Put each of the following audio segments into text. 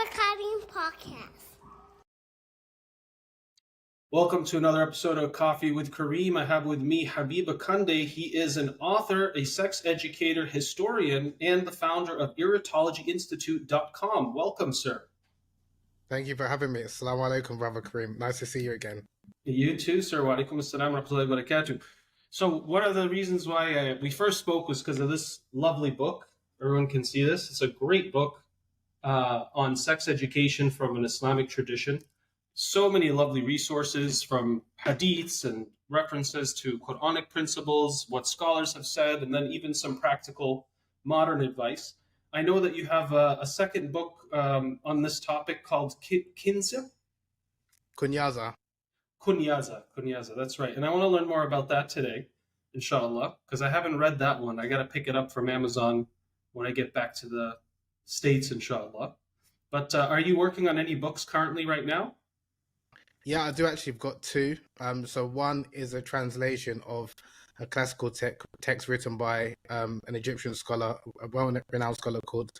Karim podcast. Welcome to another episode of Coffee with Karim. I have with me Habeeb Akande. He is an author, a sex educator, historian, and the founder of erontologyinstitute.com. Welcome, sir. Thank you for having me. Assalamu alaikum, brother Karim. Nice to see you again. You too, sir. Wa alaikum assalam wa rahmatullahi wa barakatuh. So one of the reasons why we first spoke was because of this lovely book. Everyone can see this. It's a great book on sex education from an Islamic tradition. So many lovely resources from hadiths and references to Quranic principles, what scholars have said, and then even some practical modern advice. I know that you have a second book on this topic called Kunyaza. Kunyaza, that's right. And I want to learn more about that today, inshallah, because I haven't read that one. I got to pick it up from Amazon when I get back to the States, inshallah. But are you working on any books currently right now? Yeah, I do actually. I've got two. So one is a translation of a classical text written by an Egyptian scholar, a well-renowned scholar called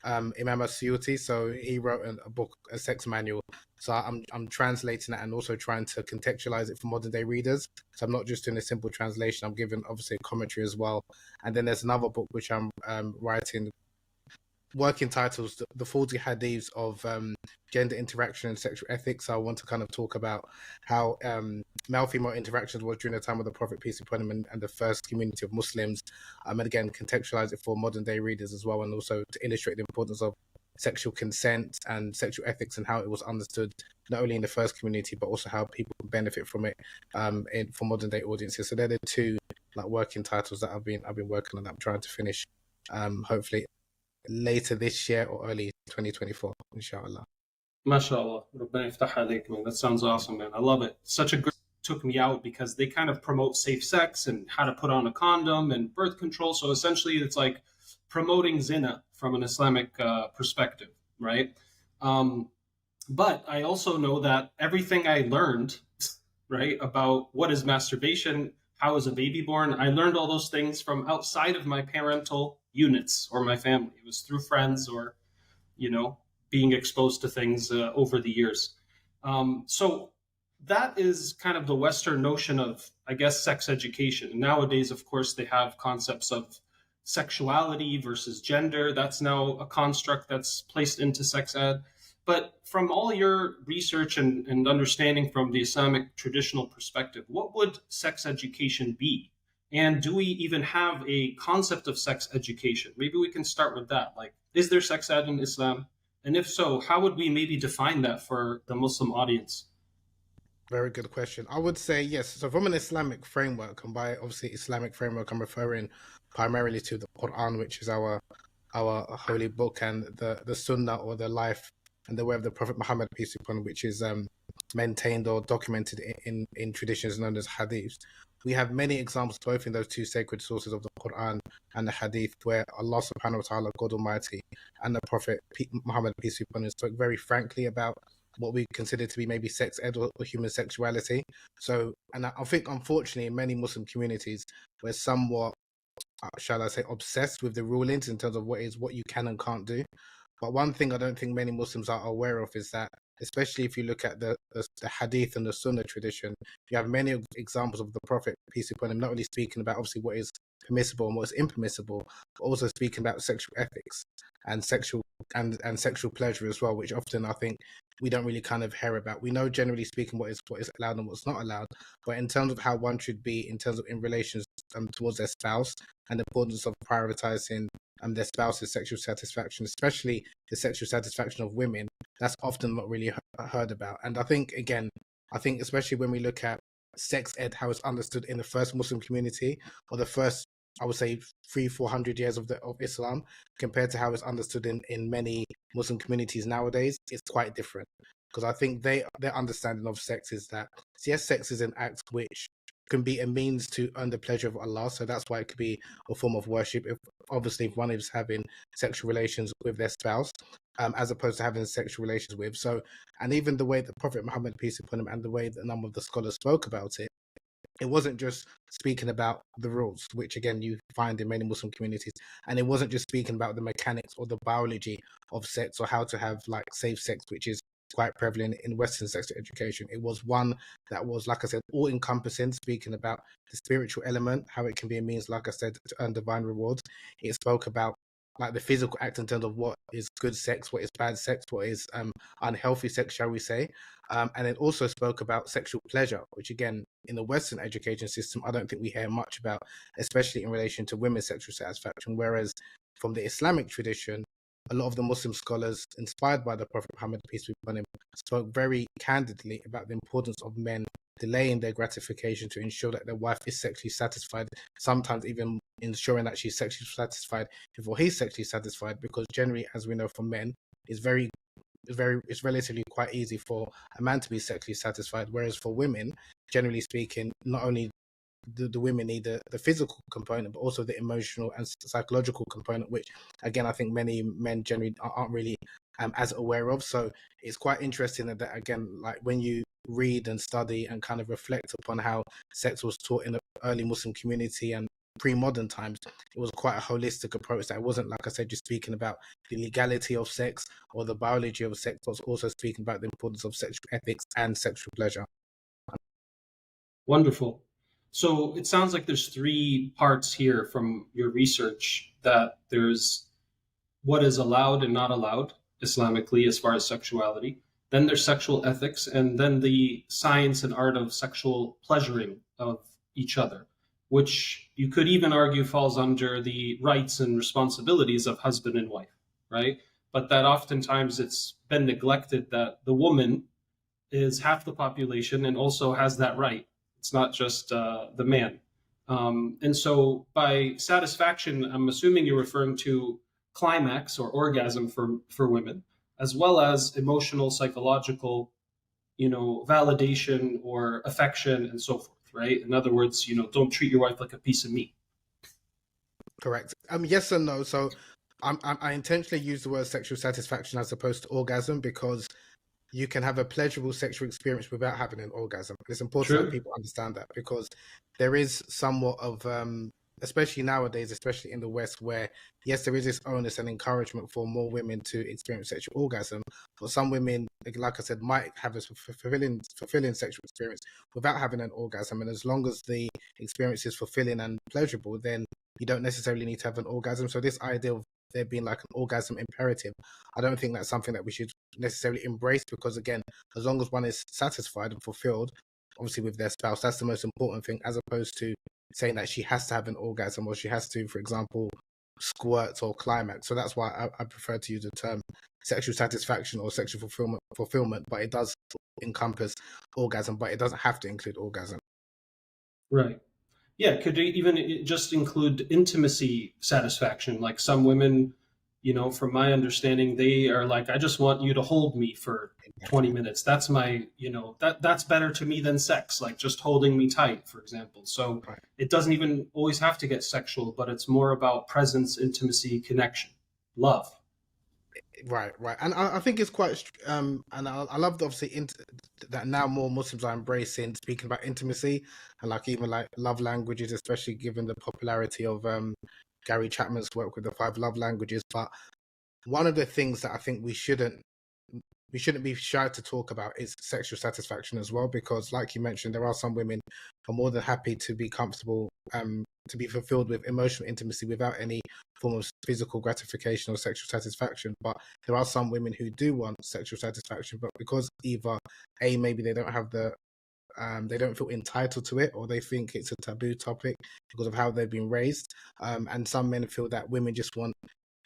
Imam Suyuti. So he wrote a book, a sex manual. So I'm translating it and also trying to contextualize it for modern day readers. So I'm not just doing a simple translation. I'm giving obviously a commentary as well. And then there's another book which I'm writing. Working titles, the 40 hadiths of gender interaction and sexual ethics. So I want to kind of talk about how male-female interactions was during the time of the Prophet, peace be upon him, and the first community of Muslims. And again, contextualize it for modern day readers as well, and also to illustrate the importance of sexual consent and sexual ethics and how it was understood not only in the first community but also how people benefit from it for modern day audiences. So they're the two working titles that I've been working on. That I'm trying to finish, hopefully later this year or early 2024, inshallah. MashaAllah. That sounds awesome, man. I love it. Such a good took me out because they kind of promote safe sex and how to put on a condom and birth control. So essentially it's like promoting zina from an Islamic perspective, right? But I also know that everything I learned, right, about what is masturbation, how is a baby born, I learned all those things from outside of my parental units or my family. It was through friends or, being exposed to things over the years. So that is kind of the Western notion of, I guess, sex education. And nowadays, of course, they have concepts of sexuality versus gender. That's now a construct that's placed into sex ed. But from all your research and understanding from the Islamic traditional perspective, what would sex education be? And do we even have a concept of sex education? Maybe we can start with that. Like, is there sex ed in Islam? And if so, how would we maybe define that for the Muslim audience? Very good question. I would say yes. So from an Islamic framework, and by obviously Islamic framework, I'm referring primarily to the Quran, which is our holy book, and the Sunnah, or the life and the way of the Prophet Muhammad, peace be upon him, which is maintained or documented in traditions known as hadiths. We have many examples both in those two sacred sources of the Quran and the Hadith where Allah subhanahu wa ta'ala, God Almighty, and the Prophet Muhammad, peace be upon him, spoke very frankly about what we consider to be maybe sex ed or human sexuality. So, and I think unfortunately in many Muslim communities we're somewhat, shall I say, obsessed with the rulings in terms of what you can and can't do. But one thing I don't think many Muslims are aware of is that, especially if you look at the Hadith and the Sunnah tradition, you have many examples of the Prophet, peace be upon him, not only speaking about obviously what is permissible and what is impermissible, but also speaking about sexual ethics and sexual pleasure as well, which often I think we don't really kind of hear about. We know generally speaking what is allowed and what's not allowed, but in terms of how one should be in terms of in relations towards their spouse and the importance of prioritizing their spouse's sexual satisfaction, especially the sexual satisfaction of women, that's often not really heard about. And I think especially when we look at sex ed, how it's understood in the first Muslim community, or the first, I would say, 300-400 years of Islam, compared to how it's understood in many Muslim communities nowadays, it's quite different. Because I think their understanding of sex is that, yes, sex is an act which can be a means to earn the pleasure of Allah. So that's why it could be a form of worship. If one is having sexual relations with their spouse, as opposed to having sexual relations with. So, and even the way that Prophet Muhammad, peace be upon him, and the way that a number of the scholars spoke about it, it wasn't just speaking about the rules, which again you find in many Muslim communities, and it wasn't just speaking about the mechanics or the biology of sex or how to have like safe sex, which is quite prevalent in Western sex education. It was one that was, like I said, all encompassing, speaking about the spiritual element, how it can be a means, like I said, to earn divine rewards. It spoke about like the physical act in terms of what is good sex, what is bad sex, what is unhealthy sex, shall we say. And it also spoke about sexual pleasure, which again, in the Western education system, I don't think we hear much about, especially in relation to women's sexual satisfaction. Whereas from the Islamic tradition, a lot of the Muslim scholars, inspired by the Prophet Muhammad, peace be upon him, spoke very candidly about the importance of men delaying their gratification to ensure that their wife is sexually satisfied, sometimes even ensuring that she's sexually satisfied before he's sexually satisfied, because generally, as we know from men, it's relatively quite easy for a man to be sexually satisfied, whereas for women, generally speaking, not only the women need the physical component, but also the emotional and psychological component, which again I think many men generally aren't really as aware of. So it's quite interesting that again, like when you read and study and kind of reflect upon how sex was taught in the early Muslim community and pre-modern times, it was quite a holistic approach. That it wasn't, like I said, just speaking about the legality of sex or the biology of sex, but also speaking about the importance of sexual ethics and sexual pleasure. Wonderful. So it sounds like there's three parts here from your research, that there's what is allowed and not allowed Islamically as far as sexuality. Then there's sexual ethics, and then the science and art of sexual pleasuring of each other, which you could even argue falls under the rights and responsibilities of husband and wife, right? But that oftentimes it's been neglected that the woman is half the population and also has that right. It's not just the man. And so by satisfaction, I'm assuming you're referring to climax or orgasm for women, as well as emotional, psychological, validation or affection and so forth, right? In other words, don't treat your wife like a piece of meat. Correct. Yes and no. So I intentionally use the word sexual satisfaction as opposed to orgasm, because you can have a pleasurable sexual experience without having an orgasm. It's important that True. people understand that, because there is somewhat of, especially nowadays, especially in the West, where yes, there is this onus and encouragement for more women to experience sexual orgasm, but some women, like I said, might have a fulfilling sexual experience without having an orgasm. And as long as the experience is fulfilling and pleasurable, then you don't necessarily need to have an orgasm. So this idea of there being like an orgasm imperative, I don't think that's something that we should necessarily embrace, because again, as long as one is satisfied and fulfilled, obviously with their spouse, that's the most important thing, as opposed to saying that she has to have an orgasm or she has to, for example, squirt or climax. So that's why I prefer to use the term sexual satisfaction or sexual fulfillment, but it does encompass orgasm, but it doesn't have to include orgasm. Right. Yeah, could it even just include intimacy satisfaction? Like some women, from my understanding, they are like, I just want you to hold me for 20 minutes. That's my, that's better to me than sex, like just holding me tight, for example. So Right. it doesn't even always have to get sexual, but it's more about presence, intimacy, connection, love. Right, and I think it's quite, and I love that obviously that now more Muslims are embracing speaking about intimacy and like even like love languages, especially given the popularity of Gary Chapman's work with the 5 love languages. But one of the things that I think we shouldn't be shy to talk about is sexual satisfaction as well, because like you mentioned, there are some women who are more than happy to be comfortable, to be fulfilled with emotional intimacy without any form of physical gratification or sexual satisfaction. But there are some women who do want sexual satisfaction, but because either A, maybe they don't have they don't feel entitled to it, or they think it's a taboo topic because of how they've been raised. And some men feel that women just want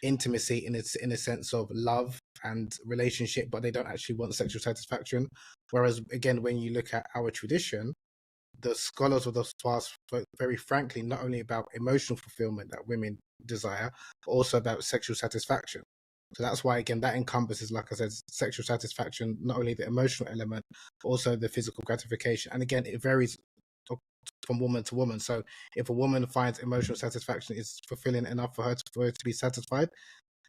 intimacy in a sense of love and relationship, but they don't actually want sexual satisfaction. Whereas again, when you look at our tradition, the scholars of the past spoke very frankly not only about emotional fulfillment that women desire, but also about sexual satisfaction. So that's why again that encompasses, like I said, sexual satisfaction, not only the emotional element, but also the physical gratification. And again, it varies from woman to woman. So if a woman finds emotional satisfaction is fulfilling enough for her to be satisfied,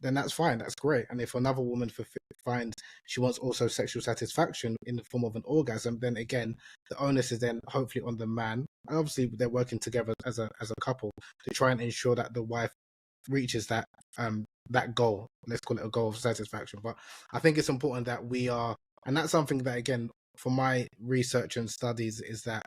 then that's fine, that's great. And if another woman finds she wants also sexual satisfaction in the form of an orgasm, then again, the onus is then hopefully on the man obviously they're working together as a couple to try and ensure that the wife reaches that goal. Let's call it a goal of satisfaction. But I think it's important that we are, and that's something that, again, for my research and studies, is that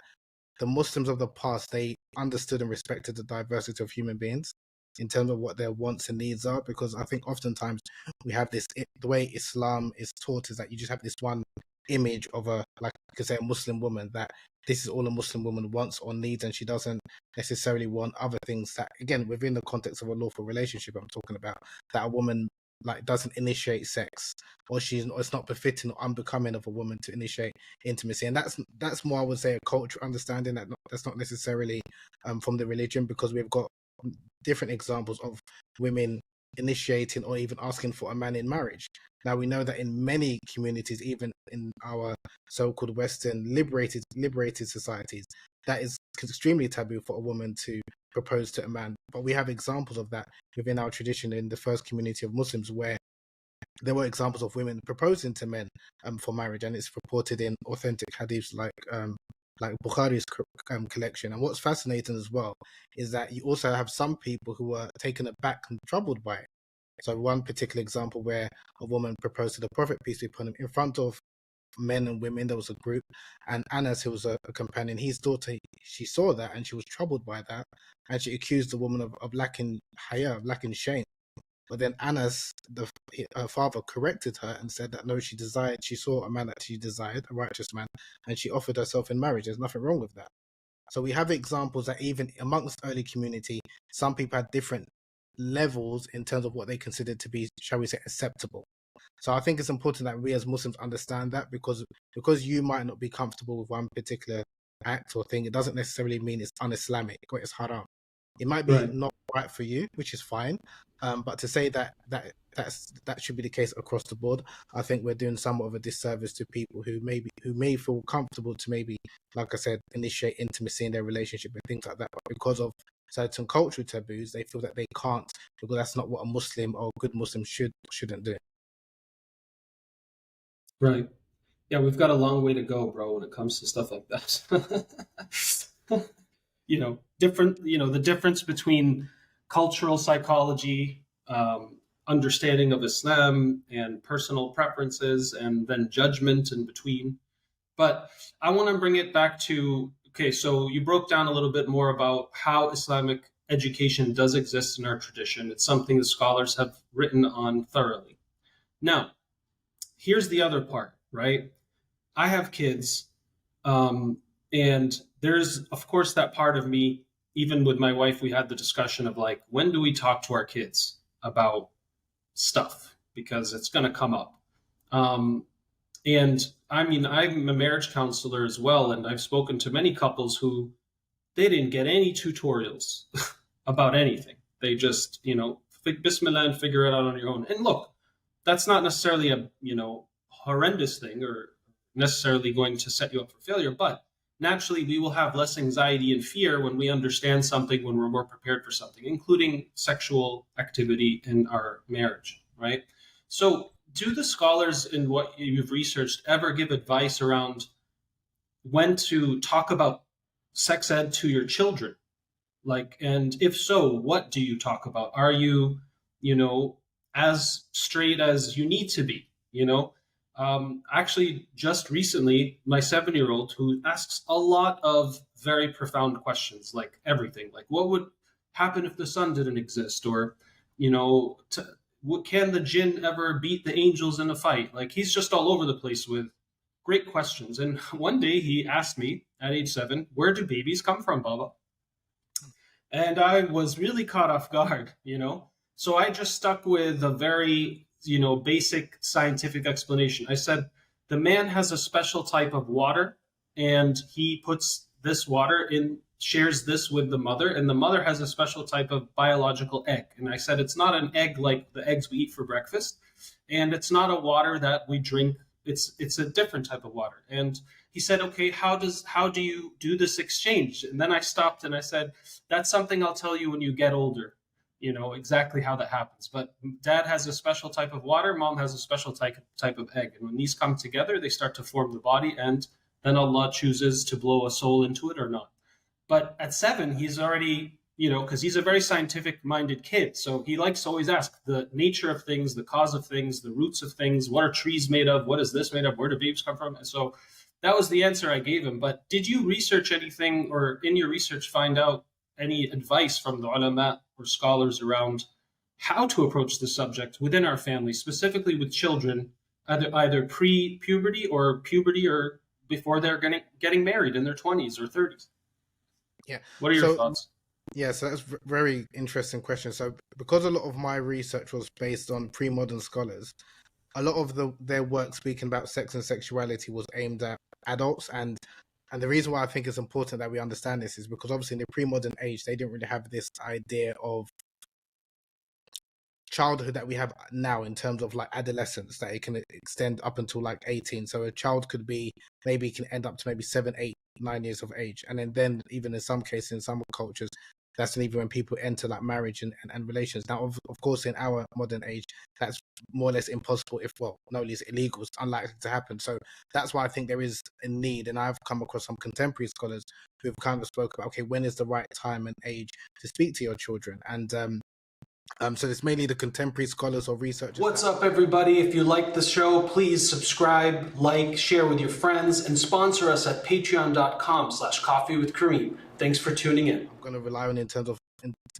the Muslims of the past, they understood and respected the diversity of human beings in terms of what their wants and needs are. Because I think oftentimes we have this, the way Islam is taught is that you just have this one image of a, like you could say, a Muslim woman, that this is all a Muslim woman wants or needs, and she doesn't necessarily want other things that, again, within the context of a lawful relationship I'm talking about, that a woman like doesn't initiate sex, or it's not befitting or unbecoming of a woman to initiate intimacy. And that's more, I would say, a cultural understanding, that's not necessarily from the religion, because we've got different examples of women initiating or even asking for a man in marriage. Now, we know that in many communities, even in our so-called Western liberated societies, that is extremely taboo for a woman to propose to a man. But we have examples of that within our tradition in the first community of Muslims, where there were examples of women proposing to men for marriage, and it's reported in authentic hadiths like Bukhari's collection. And what's fascinating as well is that you also have some people who were taken aback and troubled by it. So one particular example where a woman proposed to the Prophet, peace be upon him, in front of men and women. There was a group, and Anas, who was a companion, his daughter, she saw that and she was troubled by that, and she accused the woman of lacking haya, of lacking shame. But then Anas, her father, corrected her and said that no, she saw a man that she desired, a righteous man, and she offered herself in marriage. There's nothing wrong with that. So we have examples that even amongst early community, some people had different levels in terms of what they considered to be, shall we say, acceptable. So I think it's important that we as Muslims understand that, because you might not be comfortable with one particular act or thing, it doesn't necessarily mean it's un-Islamic or it's haram. It might be Right. not right for you, which is fine. But to say that should be the case across the board, I think we're doing somewhat of a disservice to people who may feel comfortable to maybe, like I said, initiate intimacy in their relationship and things like that. But because of certain cultural taboos, they feel that they can't, because that's not what a Muslim or a good Muslim shouldn't do. Right. Yeah, we've got a long way to go, bro, when it comes to stuff like that. The difference between cultural psychology, understanding of Islam, and personal preferences, and then judgment in between. But I want to bring it back to, okay, so you broke down a little bit more about how Islamic education does exist in our tradition. It's something the scholars have written on thoroughly. Now, here's the other part, right? I have kids, and there's, of course, that part of me. Even with my wife, we had the discussion of like, when do we talk to our kids about stuff? Because it's going to come up. And I mean, I'm a marriage counselor as well, and I've spoken to many couples who they didn't get any tutorials about anything. They just, Bismillah and figure it out on your own. And look, that's not necessarily a, horrendous thing or necessarily going to set you up for failure, but naturally we will have less anxiety and fear when we understand something, when we're more prepared for something, including sexual activity in our marriage, right? So do the scholars in what you've researched ever give advice around when to talk about sex ed to your children? Like, and if so, what do you talk about? Are you, as straight as you need to be, Actually, just recently, my 7-year-old, who asks a lot of very profound questions, like everything, like what would happen if the sun didn't exist, or can the jinn ever beat the angels in a fight? Like, he's just all over the place with great questions. And one day he asked me at age 7, "Where do babies come from, Baba?" And I was really caught off guard, So I just stuck with a very basic scientific explanation. I said, the man has a special type of water, and he puts this water in, shares this with the mother, and the mother has a special type of biological egg. And I said, it's not an egg like the eggs we eat for breakfast, and it's not a water that we drink. It's a different type of water. And he said, okay, how do you do this exchange? And then I stopped and I said, that's something I'll tell you when you get older. Exactly how that happens. But dad has a special type of water, mom has a special type of egg. And when these come together, they start to form the body, and then Allah chooses to blow a soul into it or not. But at 7, he's already, because he's a very scientific minded kid. So he likes to always ask the nature of things, the cause of things, the roots of things. What are trees made of? What is this made of? Where do babes come from? And so that was the answer I gave him. But did you research anything, or in your research find out any advice from the ulama or scholars around how to approach the subject within our family, specifically with children, either pre-puberty or puberty, or before they're getting married in their 20s or 30s? Yeah. What are your So thoughts? yeah, so that's very interesting question. So because a lot of my research was based on pre-modern scholars, a lot of their work speaking about sex and sexuality was aimed at adults, and the reason why I think it's important that we understand this is because obviously in the pre-modern age they didn't really have this idea of childhood that we have now in terms of like adolescence, that it can extend up until like 18. So a child could be, maybe can end up to maybe 7, 8, 9 years of age, and then even in some cases in some cultures that's even when people enter like marriage and relations. Now of course in our modern age that's more or less impossible, if well not least illegal, it's unlikely to happen. So that's why I think there is a need, and I've come across some contemporary scholars who've kind of spoke about, okay, when is the right time and age to speak to your children? And so it's mainly the contemporary scholars or researchers. What's up, everybody? If you like the show, please subscribe, like, share with your friends, and sponsor us at patreon.com/coffee with Kareem. Thanks for tuning in. I'm going to rely on in terms of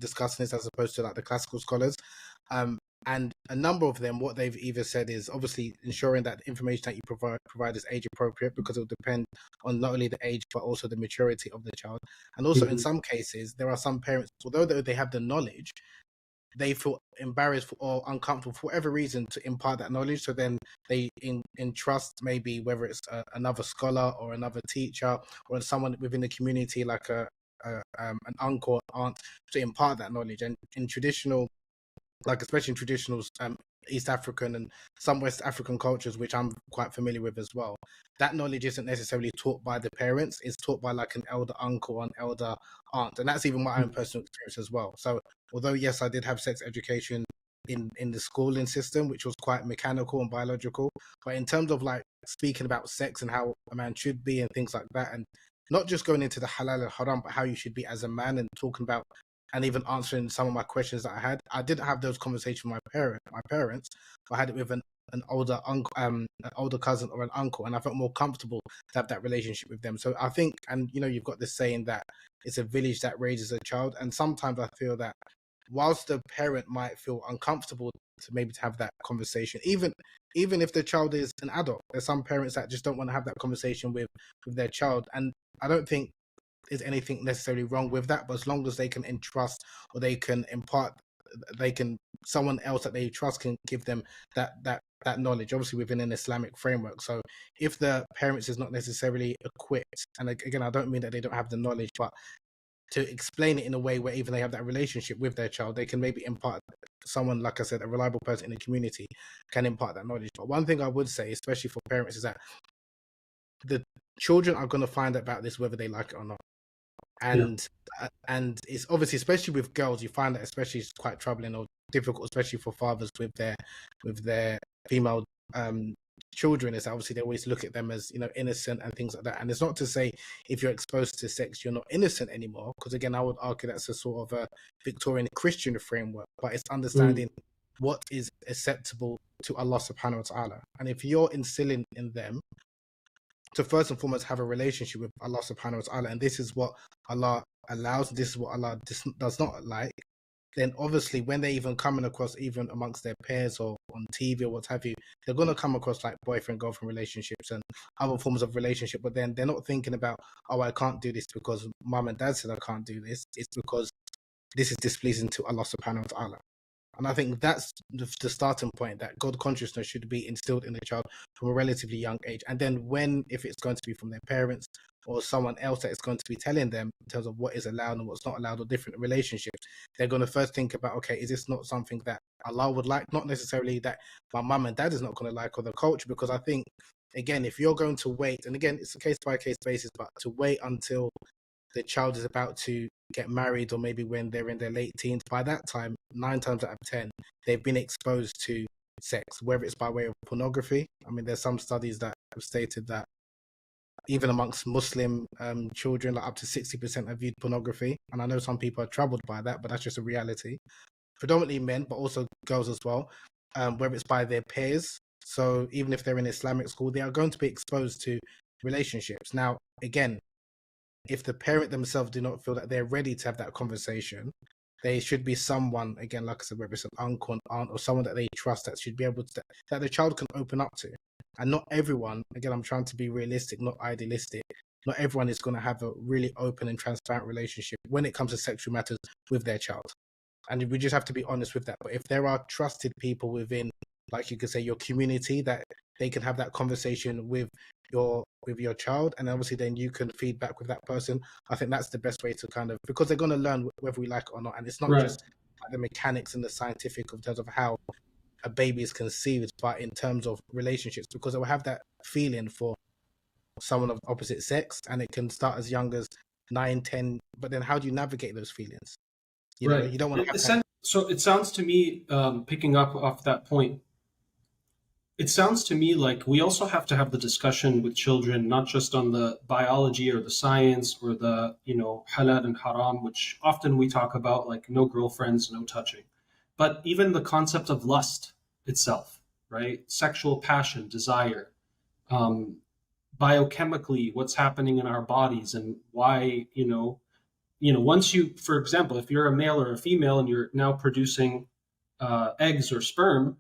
discussing this as opposed to like the classical scholars. And a number of them, what they've either said is obviously ensuring that the information that you provide is age appropriate, because it will depend on not only the age but also the maturity of the child. And also in some cases, there are some parents, although they have the knowledge, they feel embarrassed or uncomfortable for whatever reason to impart that knowledge. So then they entrust maybe whether it's another scholar or another teacher or someone within the community like an uncle or aunt to impart that knowledge. And in traditional, like especially in traditional East African and some West African cultures, which I'm quite familiar with as well, that knowledge isn't necessarily taught by the parents, it's taught by like an elder uncle or an elder aunt. And that's even my own personal experience as well. So although yes, I did have sex education in the schooling system, which was quite mechanical and biological, but in terms of like speaking about sex and how a man should be and things like that, and not just going into the halal and haram, but how you should be as a man, and talking about and even answering some of my questions that I had. I didn't have those conversations with my parents, but I had it with an older uncle, an older cousin or an uncle, and I felt more comfortable to have that relationship with them. So I think, and you've got this saying that it's a village that raises a child, and sometimes I feel that whilst the parent might feel uncomfortable to maybe to have that conversation, even if the child is an adult, there's some parents that just don't want to have that conversation with their child, and I don't think is anything necessarily wrong with that, but as long as they can entrust or they can impart, someone else that they trust can give them that knowledge, obviously within an Islamic framework. So if the parents is not necessarily equipped, and again I don't mean that they don't have the knowledge, but to explain it in a way where even they have that relationship with their child, they can maybe impart, someone like I said, a reliable person in the community can impart that knowledge. But one thing I would say, especially for parents, is that the children are going to find out about this whether they like it or not. And it's obviously, especially with girls, you find that especially it's quite troubling or difficult, especially for fathers with their female children, is obviously they always look at them as innocent and things like that. And it's not to say if you're exposed to sex you're not innocent anymore, because again I would argue that's a sort of a Victorian Christian framework, but it's understanding what is acceptable to Allah subhanahu wa ta'ala. And if you're instilling in them to first and foremost have a relationship with Allah subhanahu wa ta'ala, and this is what Allah allows, this is what Allah does not like, then obviously when they even coming across, even amongst their peers or on TV or what have you, they're going to come across like boyfriend girlfriend relationships and other forms of relationship, but then they're not thinking about, oh, I can't do this because mum and dad said I can't do this. It's because this is displeasing to Allah subhanahu wa ta'ala. And I think that's the starting point, that God consciousness should be instilled in the child from a relatively young age. And then if it's going to be from their parents or someone else that is going to be telling them in terms of what is allowed and what's not allowed, or different relationships, they're going to first think about, okay, is this not something that Allah would like? Not necessarily that my mum and dad is not going to like, or the culture, because I think, again, if you're going to wait, and again, it's a case by case basis, but to wait until the child is about to get married, or maybe when they're in their late teens, by that time 9 times out of 10 they've been exposed to sex, whether it's by way of pornography. I mean, there's some studies that have stated that even amongst Muslim children, like up to 60% have viewed pornography. And I know some people are troubled by that, but that's just a reality. Predominantly men, but also girls as well, whether it's by their peers. So even if they're in Islamic school, they are going to be exposed to relationships. Now, again, if the parent themselves do not feel that they're ready to have that conversation, there should be someone, again, like I said, whether it's an uncle, an aunt, or someone that they trust that should be able to, that the child can open up to. And not everyone, again, I'm trying to be realistic, not idealistic. Not everyone is going to have a really open and transparent relationship when it comes to sexual matters with their child. And we just have to be honest with that. But if there are trusted people within, like you could say, your community, that they can have that conversation with your child, and obviously then you can feedback with that person, I think that's the best way to kind of, because they're going to learn whether we like it or not. And it's not Right. just like the mechanics and the scientific in terms of how a baby is conceived, but in terms of relationships, because they will have that feeling for someone of opposite sex, and it can start as young as 9, 10. But then how do you navigate those feelings? You know, Right. you don't want to have that. So it sounds to me, picking up off that point, it sounds to me like we also have to have the discussion with children, not just on the biology or the science or the, halal and haram, which often we talk about, like no girlfriends, no touching, but even the concept of lust itself, right? Sexual passion, desire, um, biochemically, what's happening in our bodies and why, once you, for example, if you're a male or a female and you're now producing eggs or sperm,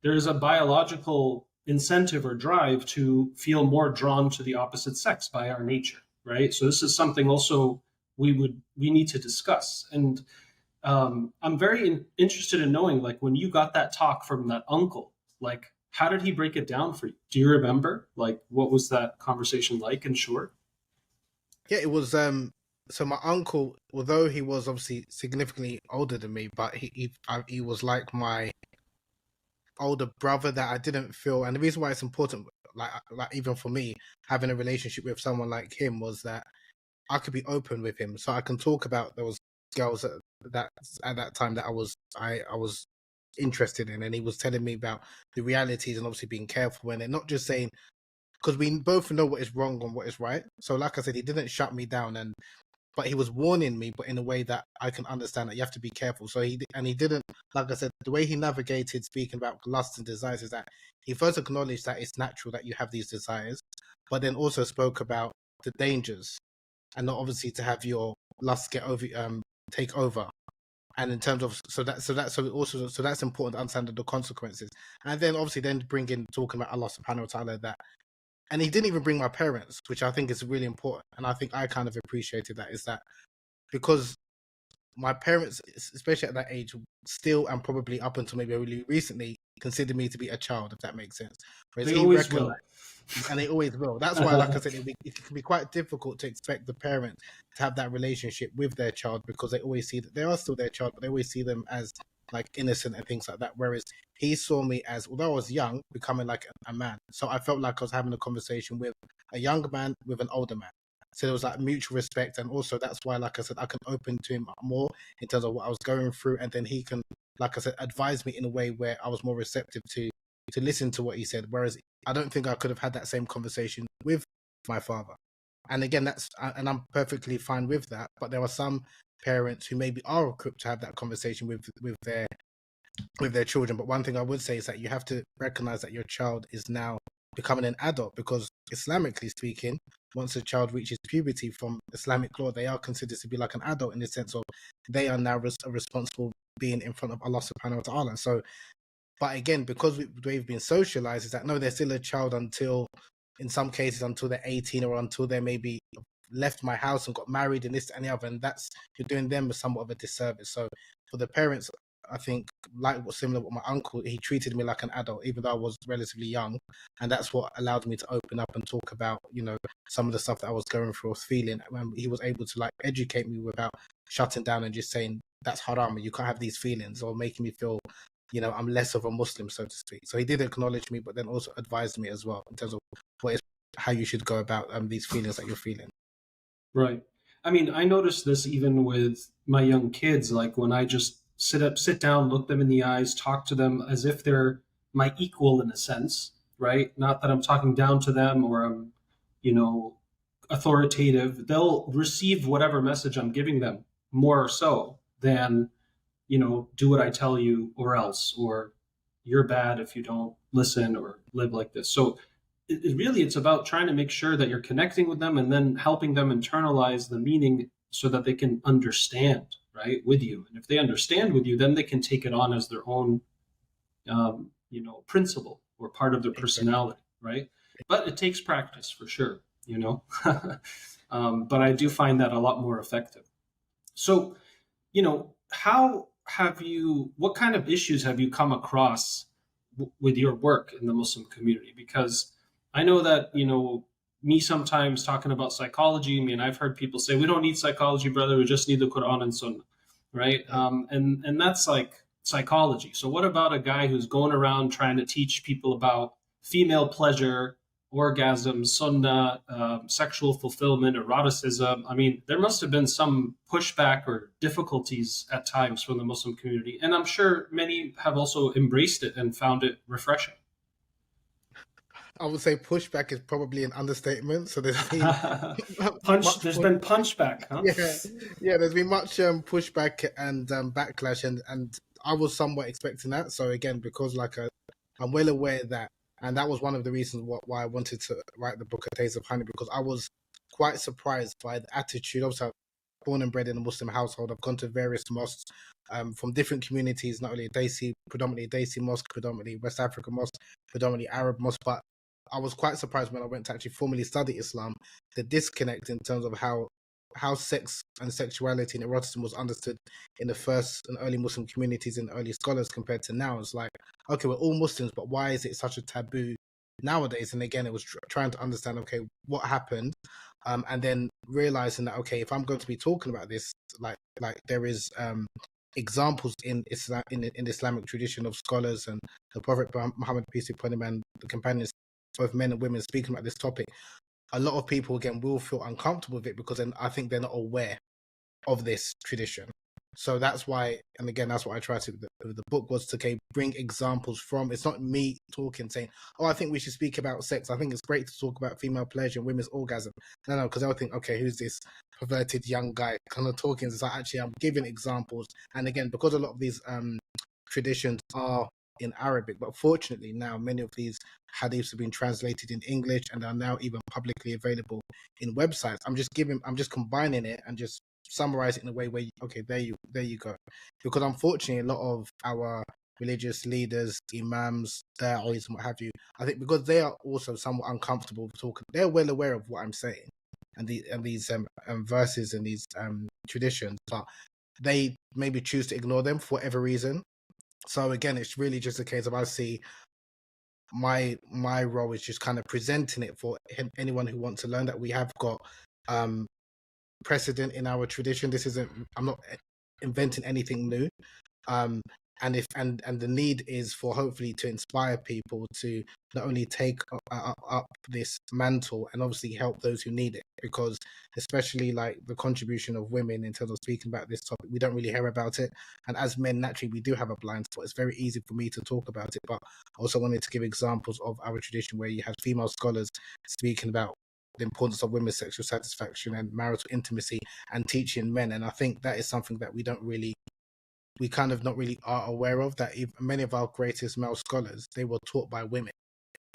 there's a biological incentive or drive to feel more drawn to the opposite sex by our nature, right? So this is something also we need to discuss. And I'm very interested in knowing, like, when you got that talk from that uncle, like, how did he break it down for you? Do you remember? Like, what was that conversation like in short? Yeah, it was. So my uncle, although he was obviously significantly older than me, but he was like my older brother that I didn't feel. And the reason why it's important, like even for me, having a relationship with someone like him, was that I could be open with him, so I can talk about those girls that at that time that I was interested in, and he was telling me about the realities and obviously being careful and not just saying, because we both know what is wrong and what is right. So like I said, he didn't shut me down, but he was warning me, but in a way that I can understand that you have to be careful. So he didn't, like I said, the way he navigated speaking about lust and desires is that he first acknowledged that it's natural that you have these desires, but then also spoke about the dangers, and not obviously to have your lust take over. And in terms of, so that's important to understand the consequences. And then obviously then bring in talking about Allah subhanahu wa ta'ala, that, and he didn't even bring my parents, which I think is really important. And I think I kind of appreciated that, is that because my parents, especially at that age, still, and probably up until maybe really recently, considered me to be a child, if that makes sense. Whereas They he always recognized, will. and they always will. That's why, like I said, it can be quite difficult to expect the parent to have that relationship with their child, because they always see that they are still their child, but they always see them as like innocent and things like that. Whereas he saw me as, although I was young, becoming like a man. So I felt like I was having a conversation with a younger man with an older man. So there was like mutual respect, and also that's why, like I said, I can open to him more in terms of what I was going through, and then he can, like I said, advise me in a way where I was more receptive to listen to what he said. Whereas I don't think I could have had that same conversation with my father. And again, and I'm perfectly fine with that. But there are some parents who maybe are equipped to have that conversation with their children. But one thing I would say is that you have to recognize that your child is now becoming an adult, because Islamically speaking, once a child reaches puberty from Islamic law, they are considered to be like an adult in the sense of they are now a responsible being in front of Allah subhanahu wa ta'ala. So, but again, because we've been socialized, is that no, they're still a child until, in some cases, until they're 18, or until they maybe left my house and got married and this and the other. And that's, you're doing them somewhat of a disservice. So for the parents, I think, like what's similar with my uncle, he treated me like an adult, even though I was relatively young. And that's what allowed me to open up and talk about, some of the stuff that I was going through or feeling. When he was able to like educate me without shutting down and just saying, that's haram, you can't have these feelings, or making me feel, I'm less of a Muslim, so to speak. So he did acknowledge me, but then also advised me as well in terms of how you should go about these feelings that you're feeling. Right. I mean, I notice this even with my young kids, like when I just sit down, look them in the eyes, talk to them as if they're my equal in a sense, right? Not that I'm talking down to them or I'm, authoritative, they'll receive whatever message I'm giving them more so than, do what I tell you or else, or you're bad if you don't listen or live like this. So it's about trying to make sure that you're connecting with them and then helping them internalize the meaning so that they can understand, right, with you. And if they understand with you, then they can take it on as their own, principle or part of their personality, right? But it takes practice for sure. But I do find that a lot more effective. So, what kind of issues have you come across with your work in the Muslim community? Because I know that, me sometimes talking about psychology, I mean, I've heard people say, we don't need psychology, brother, we just need the Quran and Sunnah, right? And that's like psychology. So what about a guy who's going around trying to teach people about female pleasure, orgasm, Sunnah, sexual fulfillment, eroticism? I mean, there must have been some pushback or difficulties at times from the Muslim community. And I'm sure many have also embraced it and found it refreshing. I would say pushback is probably an understatement. So there's been There's been punchback, huh? Yeah. There's been much pushback and backlash, and I was somewhat expecting that. So again, because I'm well aware that, and that was one of the reasons why I wanted to write the book, A Taste of Honey, because I was quite surprised by the attitude. Obviously, I'm born and bred in a Muslim household. I've gone to various mosques from different communities, not only predominantly Desi mosque, predominantly West African mosque, predominantly Arab mosque, but I was quite surprised when I went to actually formally study Islam, the disconnect in terms of how sex and sexuality and eroticism was understood in the first and early Muslim communities and early scholars compared to now. It's like, okay, we're all Muslims, but why is it such a taboo nowadays? And again, it was trying to understand, okay, what happened, and then realizing that, okay, if I'm going to be talking about this, like there is examples in Islam, in the Islamic tradition of scholars and the Prophet Muhammad, peace be upon him, and the companions, both men and women, speaking about this topic. A lot of people, again, will feel uncomfortable with it because then I think they're not aware of this tradition. So that's why, and again, that's what I tried to do with the book, was to bring examples from, it's not me talking, saying, oh, I think we should speak about sex. I think it's great to talk about female pleasure and women's orgasm. No, because they'll think, okay, who's this perverted young guy kind of talking? So actually, I'm giving examples. And again, because a lot of these traditions are in Arabic, but fortunately now many of these hadiths have been translated in English and are now even publicly available in websites. I'm just combining it and just summarize it in a way where okay, there you go. Because unfortunately, a lot of our religious leaders, imams, da'is, and what have you, I think because they are also somewhat uncomfortable with talking, they're well aware of what I'm saying and these verses and these traditions, but they maybe choose to ignore them for whatever reason. So again, it's really just a case of, I see my role is just kind of presenting it for anyone who wants to learn, that we have got precedent in our tradition. I'm not inventing anything new. And the need is for hopefully to inspire people to not only take up this mantle and obviously help those who need it, because especially like the contribution of women in terms of speaking about this topic, we don't really hear about it. And as men, naturally, we do have a blind spot. It's very easy for me to talk about it, but I also wanted to give examples of our tradition where you have female scholars speaking about the importance of women's sexual satisfaction and marital intimacy and teaching men. And I think that is something that we kind of not really are aware of, that many of our greatest male scholars, they were taught by women.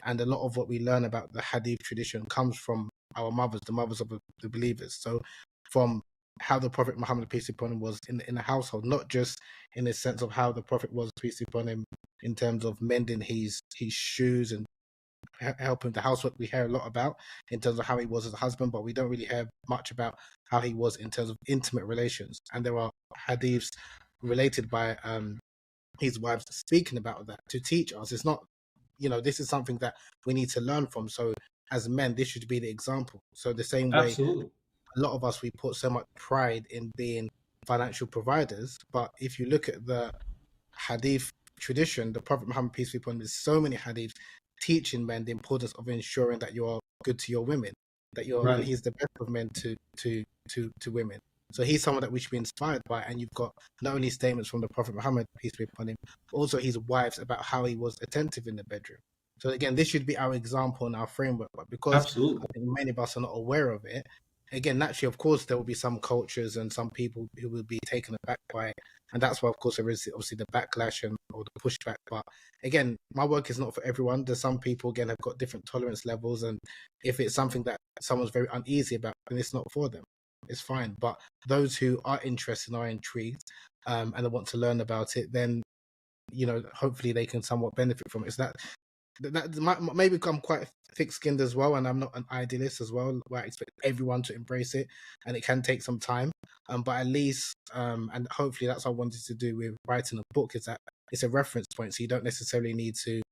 And a lot of what we learn about the hadith tradition comes from our mothers, the mothers of the believers. So from how the Prophet Muhammad, peace be upon him, was in the household, not just in the sense of how the Prophet was, peace be upon him, in terms of mending his shoes and helping the housework. We hear a lot about in terms of how he was as a husband, but we don't really hear much about how he was in terms of intimate relations. And there are hadiths related by his wives speaking about that to teach us. It's not, this is something that we need to learn from. So as men, this should be the example. So the same way, Absolutely. a lot of us, we put so much pride in being financial providers, but if you look at the hadith tradition, the Prophet Muhammad, peace be upon him, there's so many hadiths teaching men the importance of ensuring that you are good to your women, that Right. he's the best of men to women. So he's someone that we should be inspired by. And you've got not only statements from the Prophet Muhammad, peace be upon him, but also his wives about how he was attentive in the bedroom. So again, this should be our example and our framework. But because I Absolutely. think many of us are not aware of it, again, naturally, of course, there will be some cultures and some people who will be taken aback by it. And that's why, of course, there is obviously the backlash and or the pushback. But again, my work is not for everyone. There's some people, again, have got different tolerance levels. And if it's something that someone's very uneasy about, then it's not for them. It's fine. But those who are interested and are intrigued and they want to learn about it, then, hopefully they can somewhat benefit from it. So that might maybe become quite thick-skinned as well, and I'm not an idealist as well, where I expect everyone to embrace it, and it can take some time. But at least, and hopefully that's what I wanted to do with writing a book, is that it's a reference point, so you don't necessarily need to,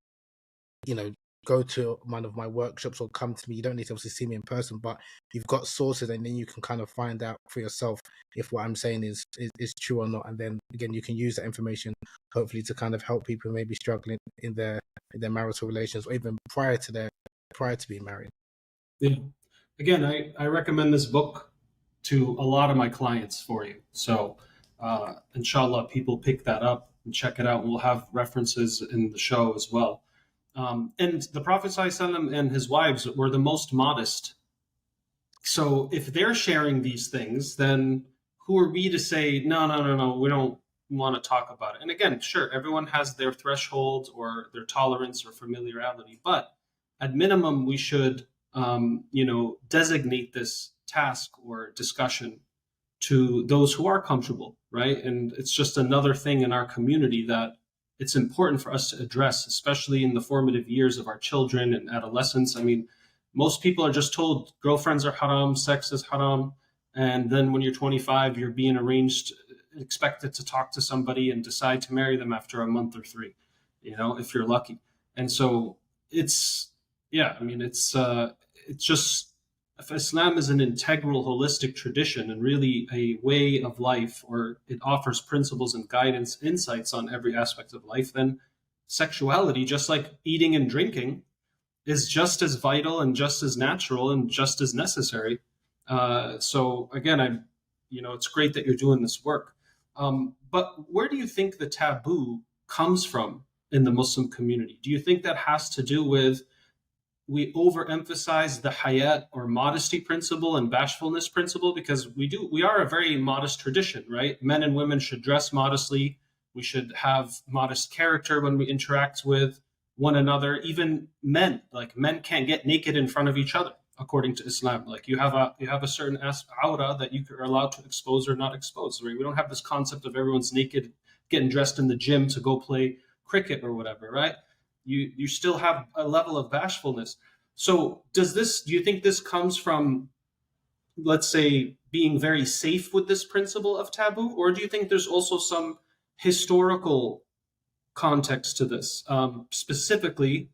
go to one of my workshops or come to me. You don't need to obviously see me in person, but you've got sources, and then you can kind of find out for yourself if what I'm saying is true or not. And then again, you can use that information hopefully to kind of help people maybe struggling in their marital relations, or even prior to being married. Yeah. Again, I recommend this book to a lot of my clients for you. So, inshallah, people pick that up and check it out. We'll have references in the show as well. And the Prophet ﷺ and his wives were the most modest. So if they're sharing these things, then who are we to say, no, we don't want to talk about it? And again, sure, everyone has their threshold or their tolerance or familiarity, but at minimum, we should, designate this task or discussion to those who are comfortable, right? And it's just another thing in our community that it's important for us to address, especially in the formative years of our children and adolescence. I mean, most people are just told girlfriends are haram, sex is haram. And then when you're 25, you're being expected to talk to somebody and decide to marry them after a month or three, if you're lucky. And so it's just, if Islam is an integral, holistic tradition and really a way of life, or it offers principles and guidance, insights on every aspect of life, then sexuality, just like eating and drinking, is just as vital and just as natural and just as necessary. So again, it's great that you're doing this work. But where do you think the taboo comes from in the Muslim community? Do you think that has to do with we overemphasize the hayat or modesty principle and bashfulness principle? Because we are a very modest tradition, right? Men and women should dress modestly. We should have modest character when we interact with one another. Even men can't get naked in front of each other, according to Islam. Like you have a certain aura that you are allowed to expose or not expose. Right? We don't have this concept of everyone's naked, getting dressed in the gym to go play cricket or whatever, right? You still have a level of bashfulness. So do you think this comes from, let's say, being very safe with this principle of taboo? Or do you think there's also some historical context to this? Specifically,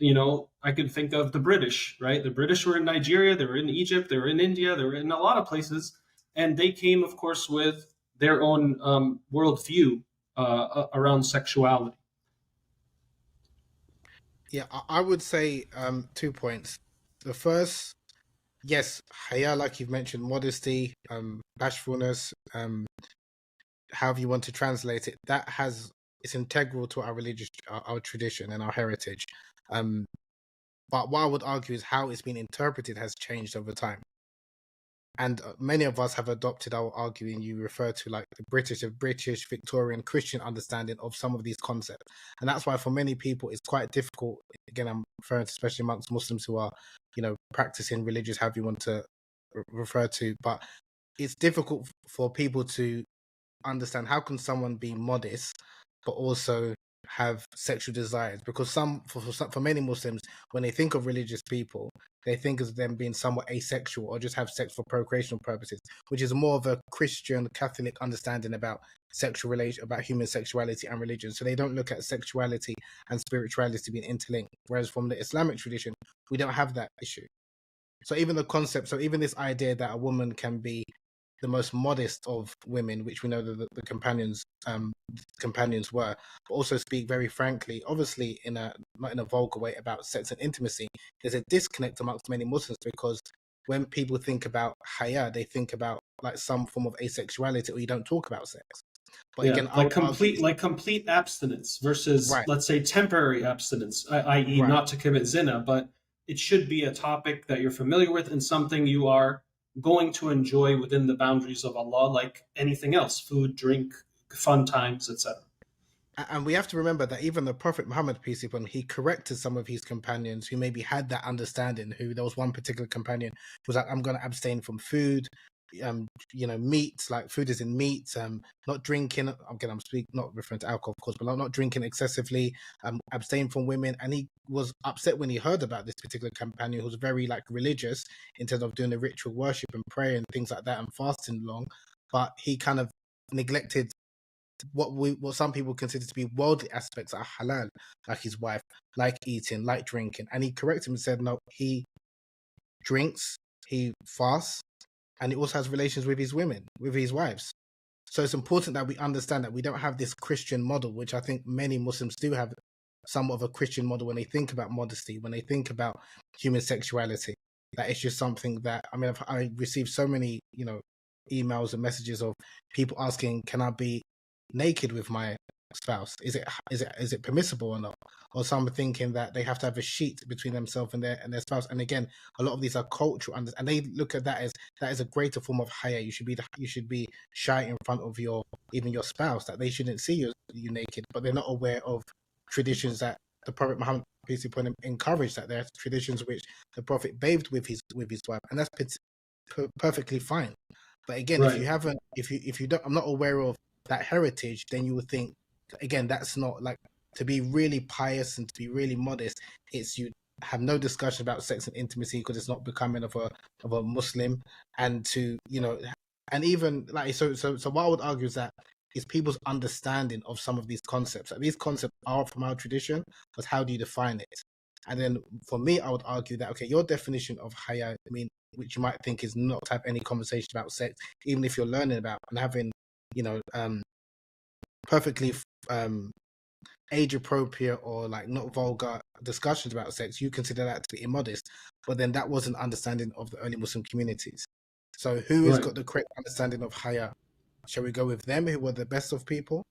I could think of the British, right? The British were in Nigeria, they were in Egypt, they were in India, they were in a lot of places. And they came, of course, with their own worldview around sexuality. Yeah, I would say 2 points. The first, yes, haya, like you've mentioned, modesty, bashfulness, however you want to translate it, it's integral to our our tradition and our heritage. But what I would argue is how it's been interpreted has changed over time. And many of us have adopted, I will argue, and you refer to like the British Victorian Christian understanding of some of these concepts. And that's why for many people it's quite difficult. Again, I'm referring to especially amongst Muslims who are, practicing religious, however you want to refer to. But it's difficult for people to understand how can someone be modest but also have sexual desires, because for many Muslims, when they think of religious people, they think of them being somewhat asexual or just have sex for procreational purposes, which is more of a Christian Catholic understanding about about human sexuality and religion. So they don't look at sexuality and spirituality being interlinked, whereas from the Islamic tradition we don't have that issue. So even this idea that a woman can be the most modest of women, which we know that the companions were, but also speak very frankly, obviously not in a vulgar way, about sex and intimacy. There's a disconnect amongst many Muslims, because when people think about haya, they think about like some form of asexuality, or you don't talk about sex. But Yeah, again, I would argue, like complete abstinence versus, right, let's say, temporary abstinence, i.e., right. not to commit zina, but it should be a topic that you're familiar with and something you are going to enjoy within the boundaries of Allah, like anything else: food, drink, fun times, etc. And we have to remember that even the Prophet Muhammad, peace be upon him, he corrected some of his companions who maybe had that understanding. Who there was one particular companion who was like, "I'm going to abstain from food, meat. Like food is in meat. Not drinking. Again, I'm speaking not referring to alcohol, of course, but not drinking excessively. Abstain from women." And he was upset when he heard about this particular companion who was very like religious in terms of doing the ritual worship and prayer and things like that and fasting long, but he kind of neglected what some people consider to be worldly aspects are halal, like his wife, like eating, like drinking. And he corrected him and said, no, he drinks, he fasts, and he also has relations with his women, with his wives. So it's important that we understand that we don't have this Christian model, which I think many Muslims do have somewhat of a Christian model when they think about modesty, when they think about human sexuality. That it's just something that, I mean, I received so many, emails and messages of people asking, can I be naked with my spouse? Is it permissible or not? Or some thinking that they have to have a sheet between themselves and their spouse. And again, a lot of these are cultural, and they look at that as a greater form of haya. You should be shy in front of even your spouse, that they shouldn't see you naked. But they're not aware of traditions that the Prophet Muhammad, peace be upon him, encouraged. That there are traditions which the Prophet bathed with his wife, and that's perfectly fine. But again, if you Right, haven't, if you don't, I'm not aware of that heritage, then you would think, again, that's not like, to be really pious and to be really modest. It's you have no discussion about sex and intimacy because it's not becoming of a Muslim, and to and even like so what I would argue is that is people's understanding of some of these concepts. Like, these concepts are from our tradition, but how do you define it? And then for me, I would argue that, okay, your definition of haya, I mean, which you might think is not to have any conversation about sex, even if you're learning about and having, you know, perfectly age appropriate or like not vulgar discussions about sex, you consider that to be immodest. But then that was an understanding of the early Muslim communities. So who has right. got the correct understanding of haya? Shall we go with them who were the best of people,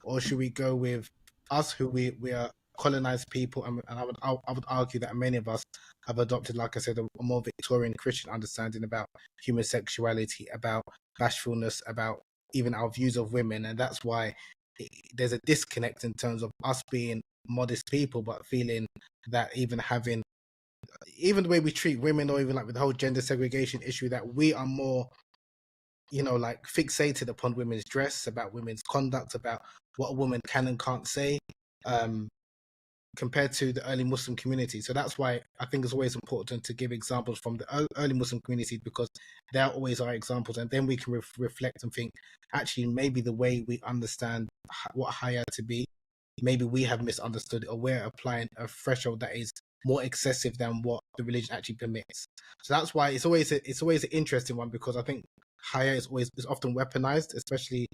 or should we go with us who we are colonized people? And I would argue that many of us have adopted, like I said, a more Victorian Christian understanding about human sexuality, about bashfulness, about even our views of women, and that's why there's a disconnect in terms of us being modest people, but feeling that even the way we treat women, or even like with the whole gender segregation issue, that we are more like fixated upon women's dress, about women's conduct, about what a woman can and can't say, um, compared to the early Muslim community. So that's why I think it's always important to give examples from the early Muslim community, because there always are examples, and then we can reflect and think, actually, maybe the way we understand what haya to be, maybe we have misunderstood, or we're applying a threshold that is more excessive than what the religion actually permits. So that's why it's always an interesting one, because I think haya is often weaponized, especially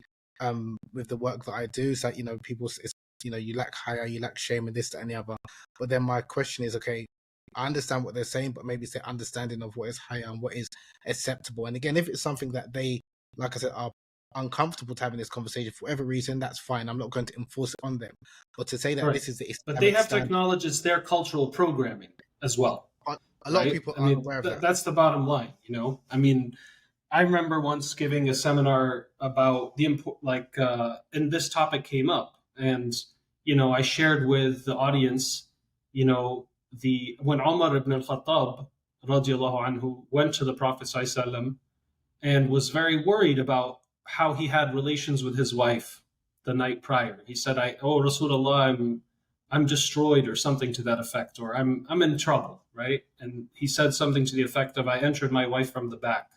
with the work that I do. So people, you lack haya, you lack shame, and this, that, and the other. But then my question is, okay, I understand what they're saying, but maybe it's their understanding of what is haya and what is acceptable. And again, if it's something that they, like I said, are uncomfortable to having this conversation for whatever reason, that's fine. I'm not going to enforce it on them. But to say that Right. this is the But they Islamic have to standard, acknowledge it's their cultural programming as well, a lot of right? people I aren't mean, aware of that. that's the bottom line, I mean, I remember once giving a seminar about and this topic came up, and I shared with the audience, when Umar ibn Al Khattab radiallahu anhu went to the Prophet sallallahu and was very worried about how he had relations with his wife the night prior. He said, "Oh Rasulullah, I'm destroyed," or something to that effect, or I'm in trouble, right?" And he said something to the effect of, "I entered my wife from the back."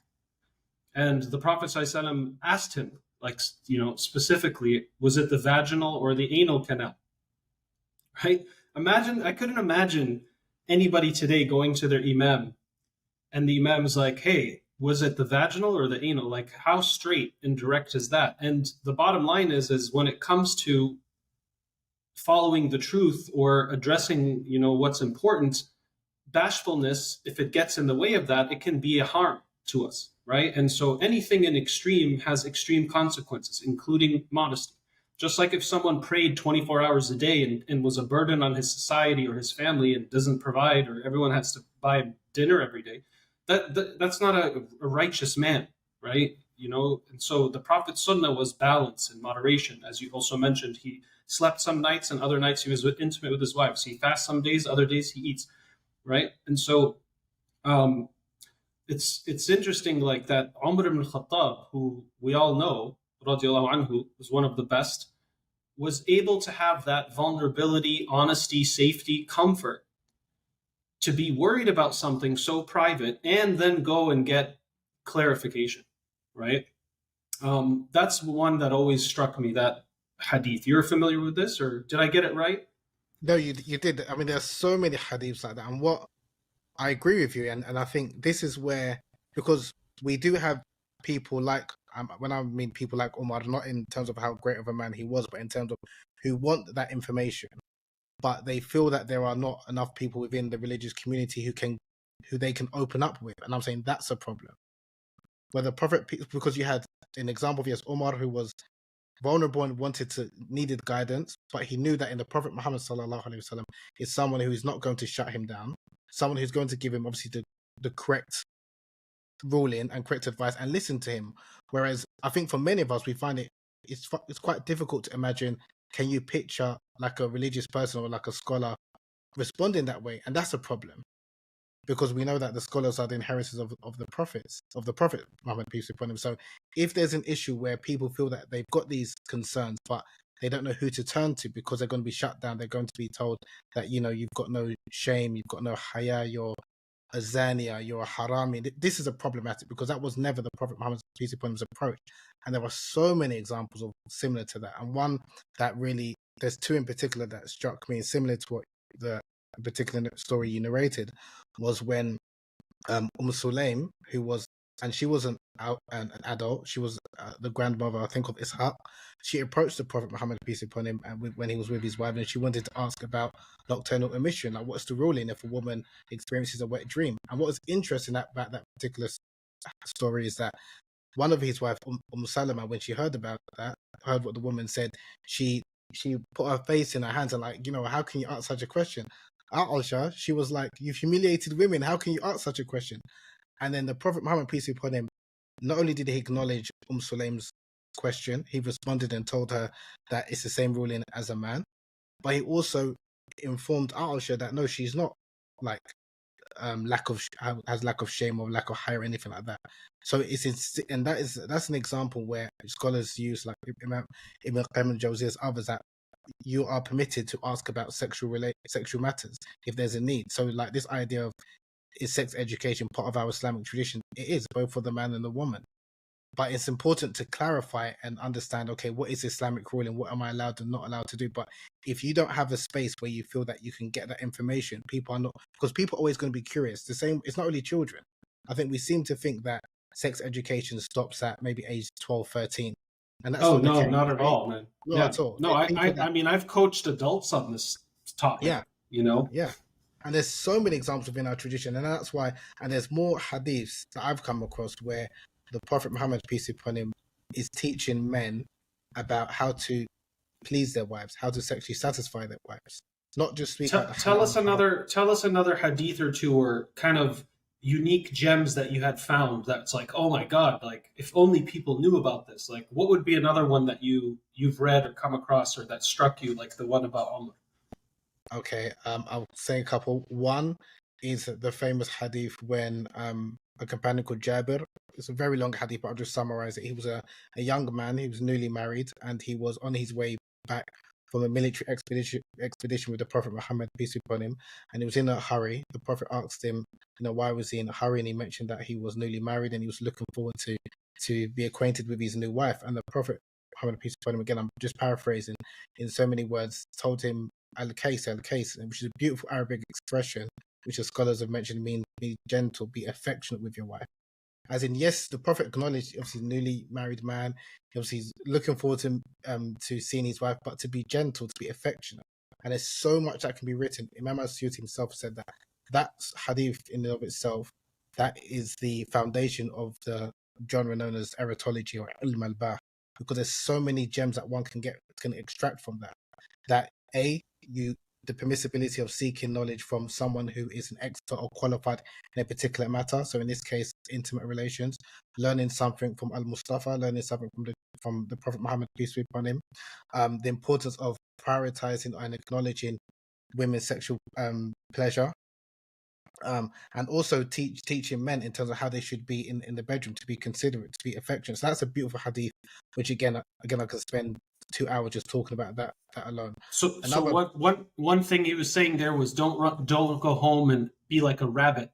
And the Prophet ﷺ asked him, like, specifically, was it the vaginal or the anal canal? Right? I couldn't imagine anybody today going to their imam and the imam's like, "Hey, was it the vaginal or the anal?" Like, how straight and direct is that? And the bottom line is when it comes to following the truth or addressing, what's important, bashfulness, if it gets in the way of that, it can be a harm to us. right? And so anything in extreme has extreme consequences, including modesty. Just like if someone prayed 24 hours a day and was a burden on his society or his family and doesn't provide, or everyone has to buy him dinner every day, that's not a righteous man, right? You know, and so the Prophet's sunnah was balance and moderation. As you also mentioned, he slept some nights and other nights he was intimate with his wives. He fasts some days, other days he eats, right? And so um, it's interesting like that Umar ibn Al Khattab, who we all know, radiallahu anhu, was one of the best, was able to have that vulnerability, honesty, safety, comfort to be worried about something so private and then go and get clarification, right? That's one that always struck me, that hadith. You're familiar with this, or did I get it right? No, you did. I mean, there's so many hadiths like that, and what I agree with you, and I think this is where, because we do have people like, when I mean people like Umar, not in terms of how great of a man he was, but in terms of who want that information, but they feel that there are not enough people within the religious community who they can open up with, and I'm saying that's a problem. Where the Prophet, because you had an example of, yes, Umar, who was vulnerable and needed guidance, but he knew that in the Prophet Muhammad sallallahu alaihi wasallam is someone who is not going to shut him down, someone who's going to give him obviously the correct ruling and correct advice and listen to him. Whereas I think for many of us, we find it's quite difficult to imagine. Can you picture like a religious person or like a scholar responding that way? And that's a problem, because we know that the scholars are the inheritors of the prophets, of the Prophet Muhammad, peace be upon him. So if there's an issue where people feel that they've got these concerns, but they don't know who to turn to because they're going to be shut down, they're going to be told that, you know, you've got no shame, you've got no haya, you're a zania, you're a harami. This is a problematic, because that was never the Prophet Muhammad, peace be upon him's approach. And there are so many examples of similar to that. And one that really, there's two in particular that struck me, similar to what the particular story you narrated, was when Sulaim, who was, and she wasn't an adult, she was the grandmother, I think, of Ishaq. She approached the Prophet Muhammad, peace be upon him, and when he was with his wife, and she wanted to ask about nocturnal emission, like what's the ruling if a woman experiences a wet dream. And what was interesting about that particular story is that one of his wife, Salama, when she heard about that, heard what the woman said, she put her face in her hands and like, you know, how can you ask such a question? Aisha, she was like, you've humiliated women. How can you ask such a question? And then the Prophet Muhammad, peace be upon him, not only did he acknowledge Sulaim's question, he responded and told her that it's the same ruling as a man, but he also informed Aisha that no, she's not like has lack of shame or lack of haya or anything like that. So and that's an example where scholars use, like Imam Ibn Qayyim al-Jawziyah's others, that you are permitted to ask about sexual matters if there's a need. So like this idea of, is sex education part of our Islamic tradition? It is, both for the man and the woman. But it's important to clarify and understand, okay, what is Islamic ruling? What am I allowed and not allowed to do? But if you don't have a space where you feel that you can get that information, people are not, because people are always going to be curious. The same, it's not only children. I think we seem to think that sex education stops at maybe age 12, 13. And that's Oh not the no, case, not at right? all, man. Not Yeah, at all. no, I mean, I've coached adults on this topic. Yeah, You know, yeah. And there's so many examples within our tradition, and that's why. And there's more hadiths that I've come across where the Prophet Muhammad, peace be upon him, is teaching men about how to please their wives, how to sexually satisfy their wives, not just speak about the tell us halal. another hadith or two, or kind of unique gems that you had found that's like, oh my god, like if only people knew about this. Like, what would be another one that you've read or come across or that struck you, like the one about Umar? Okay, I'll say a couple. One is the famous hadith when a companion called Jabir. It's a very long hadith, but I'll just summarize it. He was a young man. He was newly married, and he was on his way back from a military expedition with the Prophet Muhammad, peace be upon him, and he was in a hurry. The Prophet asked him, you know, why was he in a hurry, and he mentioned that he was newly married and he was looking forward to be acquainted with his new wife. And the Prophet Muhammad, peace be upon him, again, I'm just paraphrasing in so many words, told him al-case, which is a beautiful Arabic expression, which the scholars have mentioned mean be gentle, be affectionate with your wife. As in, yes, the Prophet acknowledged, obviously, newly married man, obviously he's looking forward to seeing his wife, but to be gentle, to be affectionate. And there's so much that can be written. Imam al-Suyuti himself said that hadith in and of itself that is the foundation of the genre known as eritology or ilm al-bah, because there's so many gems that one can extract from that. That the permissibility of seeking knowledge from someone who is an expert or qualified in a particular matter. So in this case, intimate relations, learning something from Al-Mustafa, learning something from the Prophet Muhammad, peace be upon him. The importance of prioritizing and acknowledging women's sexual pleasure. And also teaching men in terms of how they should be in the bedroom, to be considerate, to be affectionate. So that's a beautiful hadith, which again I could spend 2 hours just talking about that alone. So Another, one thing he was saying there was don't go home and be like a rabbit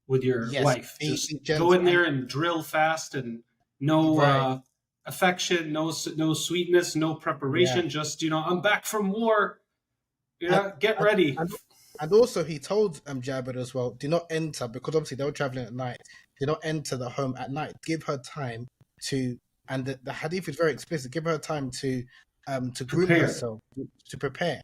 with your yes, wife. be Just gentle go in there and drill fast, and no right, affection, no sweetness, no yeah. preparation. Just I'm back from war. And, Yeah, get and, ready. and also he told Jabir as well, do not enter, because obviously they were traveling at night, do not enter the home at night. Give her time to, and the hadith is very explicit, give her time to groom Prepare. herself, to prepare.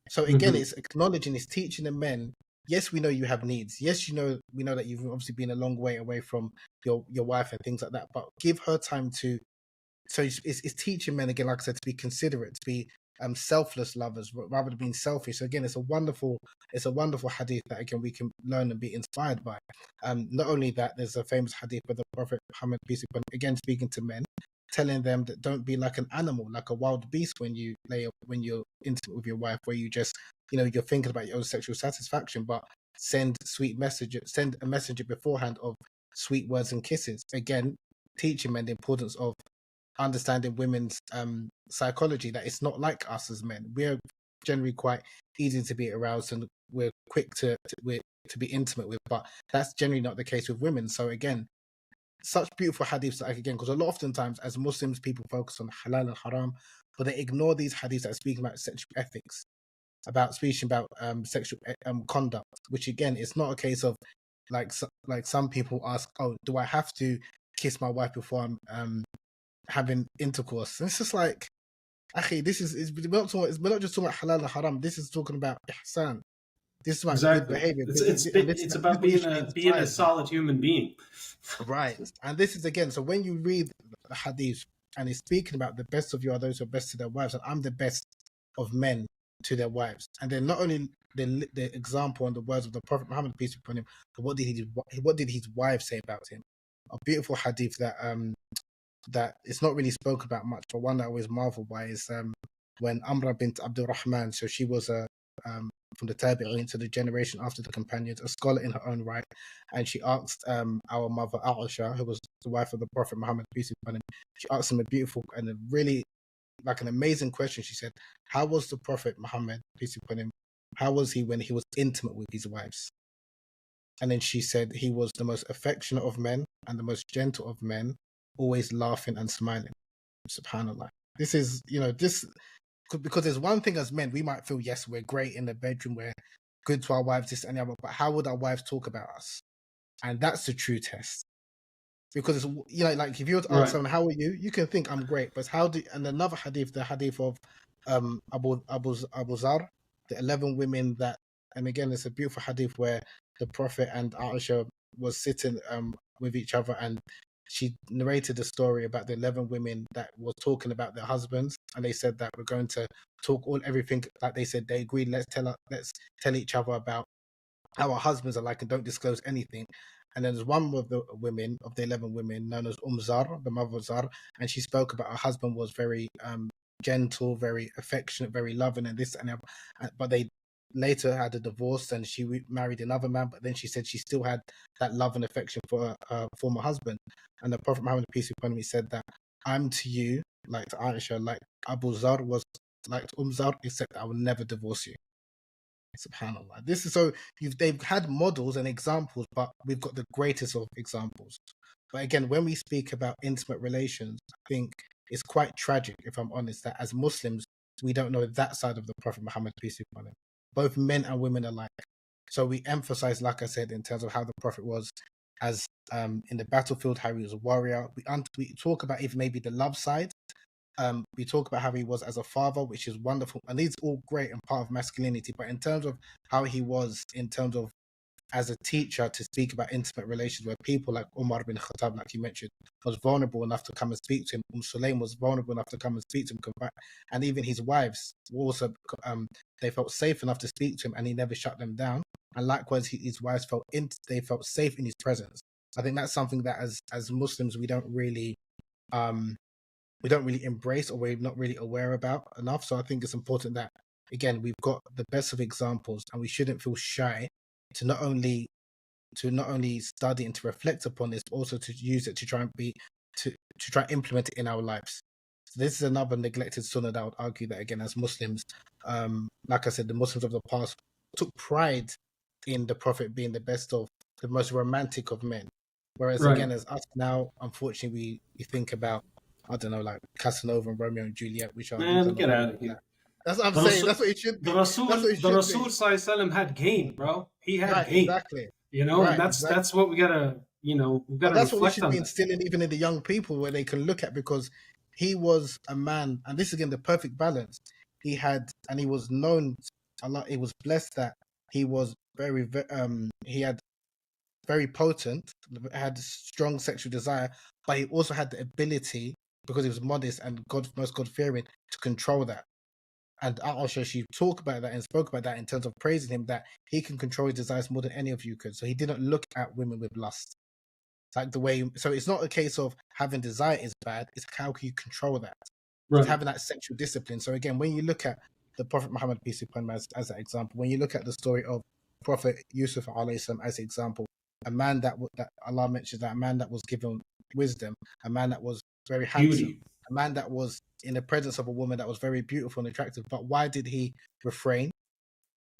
So again, Hmm. it's acknowledging, it's teaching the men. Yes, we know you have needs. Yes, we know that you've obviously been a long way away from your wife and things like that. But give her time to. So it's teaching men again, like I said, to be considerate, to be selfless lovers rather than being selfish. So again, it's a wonderful hadith that again we can learn and be inspired by. Not only that, there's a famous hadith where the Prophet Muhammad, peace be upon him, again speaking to men, telling them that don't be like an animal, like a wild beast when you're intimate with your wife, where you just you're thinking about your own sexual satisfaction, but send a messenger beforehand of sweet words and kisses. Again, teaching men the importance of understanding women's psychology, that it's not like us as men. We're generally quite easy to be aroused and we're quick to be intimate with, but that's generally not the case with women. So again, such beautiful hadiths, like again, because a lot oftentimes as Muslims people focus on halal and haram, but they ignore these hadiths that are speaking about sexual ethics, about speaking about sexual conduct, which again, it's not a case of like some people ask, oh, do I have to kiss my wife before I'm having intercourse? And it's just like, akhi, we're not just talking about halal and haram. This is talking about ihsan. This is about good Exactly. behavior. It's This is about what you should be being a inspired by. solid human being. Right. And this is again, so when you read the hadith and it's speaking about the best of you are those who are best to their wives, and I'm the best of men to their wives. And then not only the example and the words of the Prophet Muhammad, peace be upon him, but what did his wife say about him? A beautiful hadith that it's not really spoke about much, but one that I always marvel by is when Amra bint Abdul Rahman, so she was from the Tabi'in, so the generation after the companions, a scholar in her own right, and she asked our mother Aisha, who was the wife of the Prophet Muhammad, peace be upon him, she asked him a beautiful and a really like an amazing question. She said, how was the Prophet Muhammad, peace be upon him, how was he when he was intimate with his wives? And then she said he was the most affectionate of men and the most gentle of men, always laughing and smiling. Subhanallah. This is, this, because there's one thing as men, we might feel, yes, we're great in the bedroom, we're good to our wives, this and the other, but how would our wives talk about us? And that's the true test. Because it's, like if you were to ask Right. someone, how are you? You can think I'm great, but and another hadith, the hadith of Abu Zar, the 11 women that, and again, it's a beautiful hadith where the Prophet and Aisha was sitting with each other, and she narrated the story about the 11 women that were talking about their husbands, and they said that we're going to talk everything, like they said, they agreed, let's tell each other about how our husbands are like and don't disclose anything. And then there's one of the 11 women, known as Zar, the mother of Zar, and she spoke about her husband was very gentle, very affectionate, very loving, and this and that. But they later had a divorce, and she married another man. But then she said she still had that love and affection for her former husband. And the Prophet Muhammad, peace be upon him, said that I'm to you like to Aisha, like Abu Zar was like to Zar, except I will never divorce you. Subhanallah. This is so they've had models and examples, but we've got the greatest of examples. But again, when we speak about intimate relations, I think it's quite tragic, if I'm honest, that as Muslims we don't know that side of the Prophet Muhammad, peace be upon him. Both men and women alike. So we emphasize, like I said, in terms of how the Prophet was as in the battlefield, how he was a warrior. We talk about even maybe the love side. We talk about how he was as a father, which is wonderful, and these all great and part of masculinity. But in terms of how he was, in terms of as a teacher to speak about intimate relations, where people like Umar ibn Al Khattab, like you mentioned, was vulnerable enough to come and speak to him. Sulaim was vulnerable enough to come and speak to him, and even his wives were also they felt safe enough to speak to him, and he never shut them down. And likewise, his wives they felt safe in his presence. I think that's something that as Muslims we don't really embrace, or we're not really aware about enough. So I think it's important that, again, we've got the best of examples, and we shouldn't feel shy to not only study and to reflect upon this, but also to use it to try and to try and implement it in our lives. So this is another neglected sunnah that I would argue that, again, as Muslims, like I said, the Muslims of the past took pride in the Prophet being the most romantic of men. Whereas again, as us now, unfortunately, we think about, I don't know, like Casanova and Romeo and Juliet, which are get out of here. That's what I'm saying. That's what it should be. The Rasul Sallallahu had game, bro. He had game. Exactly. And that's what we gotta, that's what we should be instilling even in the young people, where they can look at, because he was a man, and this is again the perfect balance. He was known a lot. He was blessed that he was he had very potent, had strong sexual desire, but he also had the ability, because he was modest and most God-fearing, to control that. And Aisha, she talked about that and spoke about that in terms of praising him, that he can control his desires more than any of you could. So he didn't look at women with lust. Like so it's not a case of having desire is bad, it's how can you control that? It's having that sexual discipline. So again, when you look at the Prophet Muhammad, peace be upon him, as an example, when you look at the story of Prophet Yusuf alayhi salam as an example, a man that Allah mentions, that a man that was given wisdom, a man that was very handsome, a man that was in the presence of a woman that was very beautiful and attractive. But why did he refrain?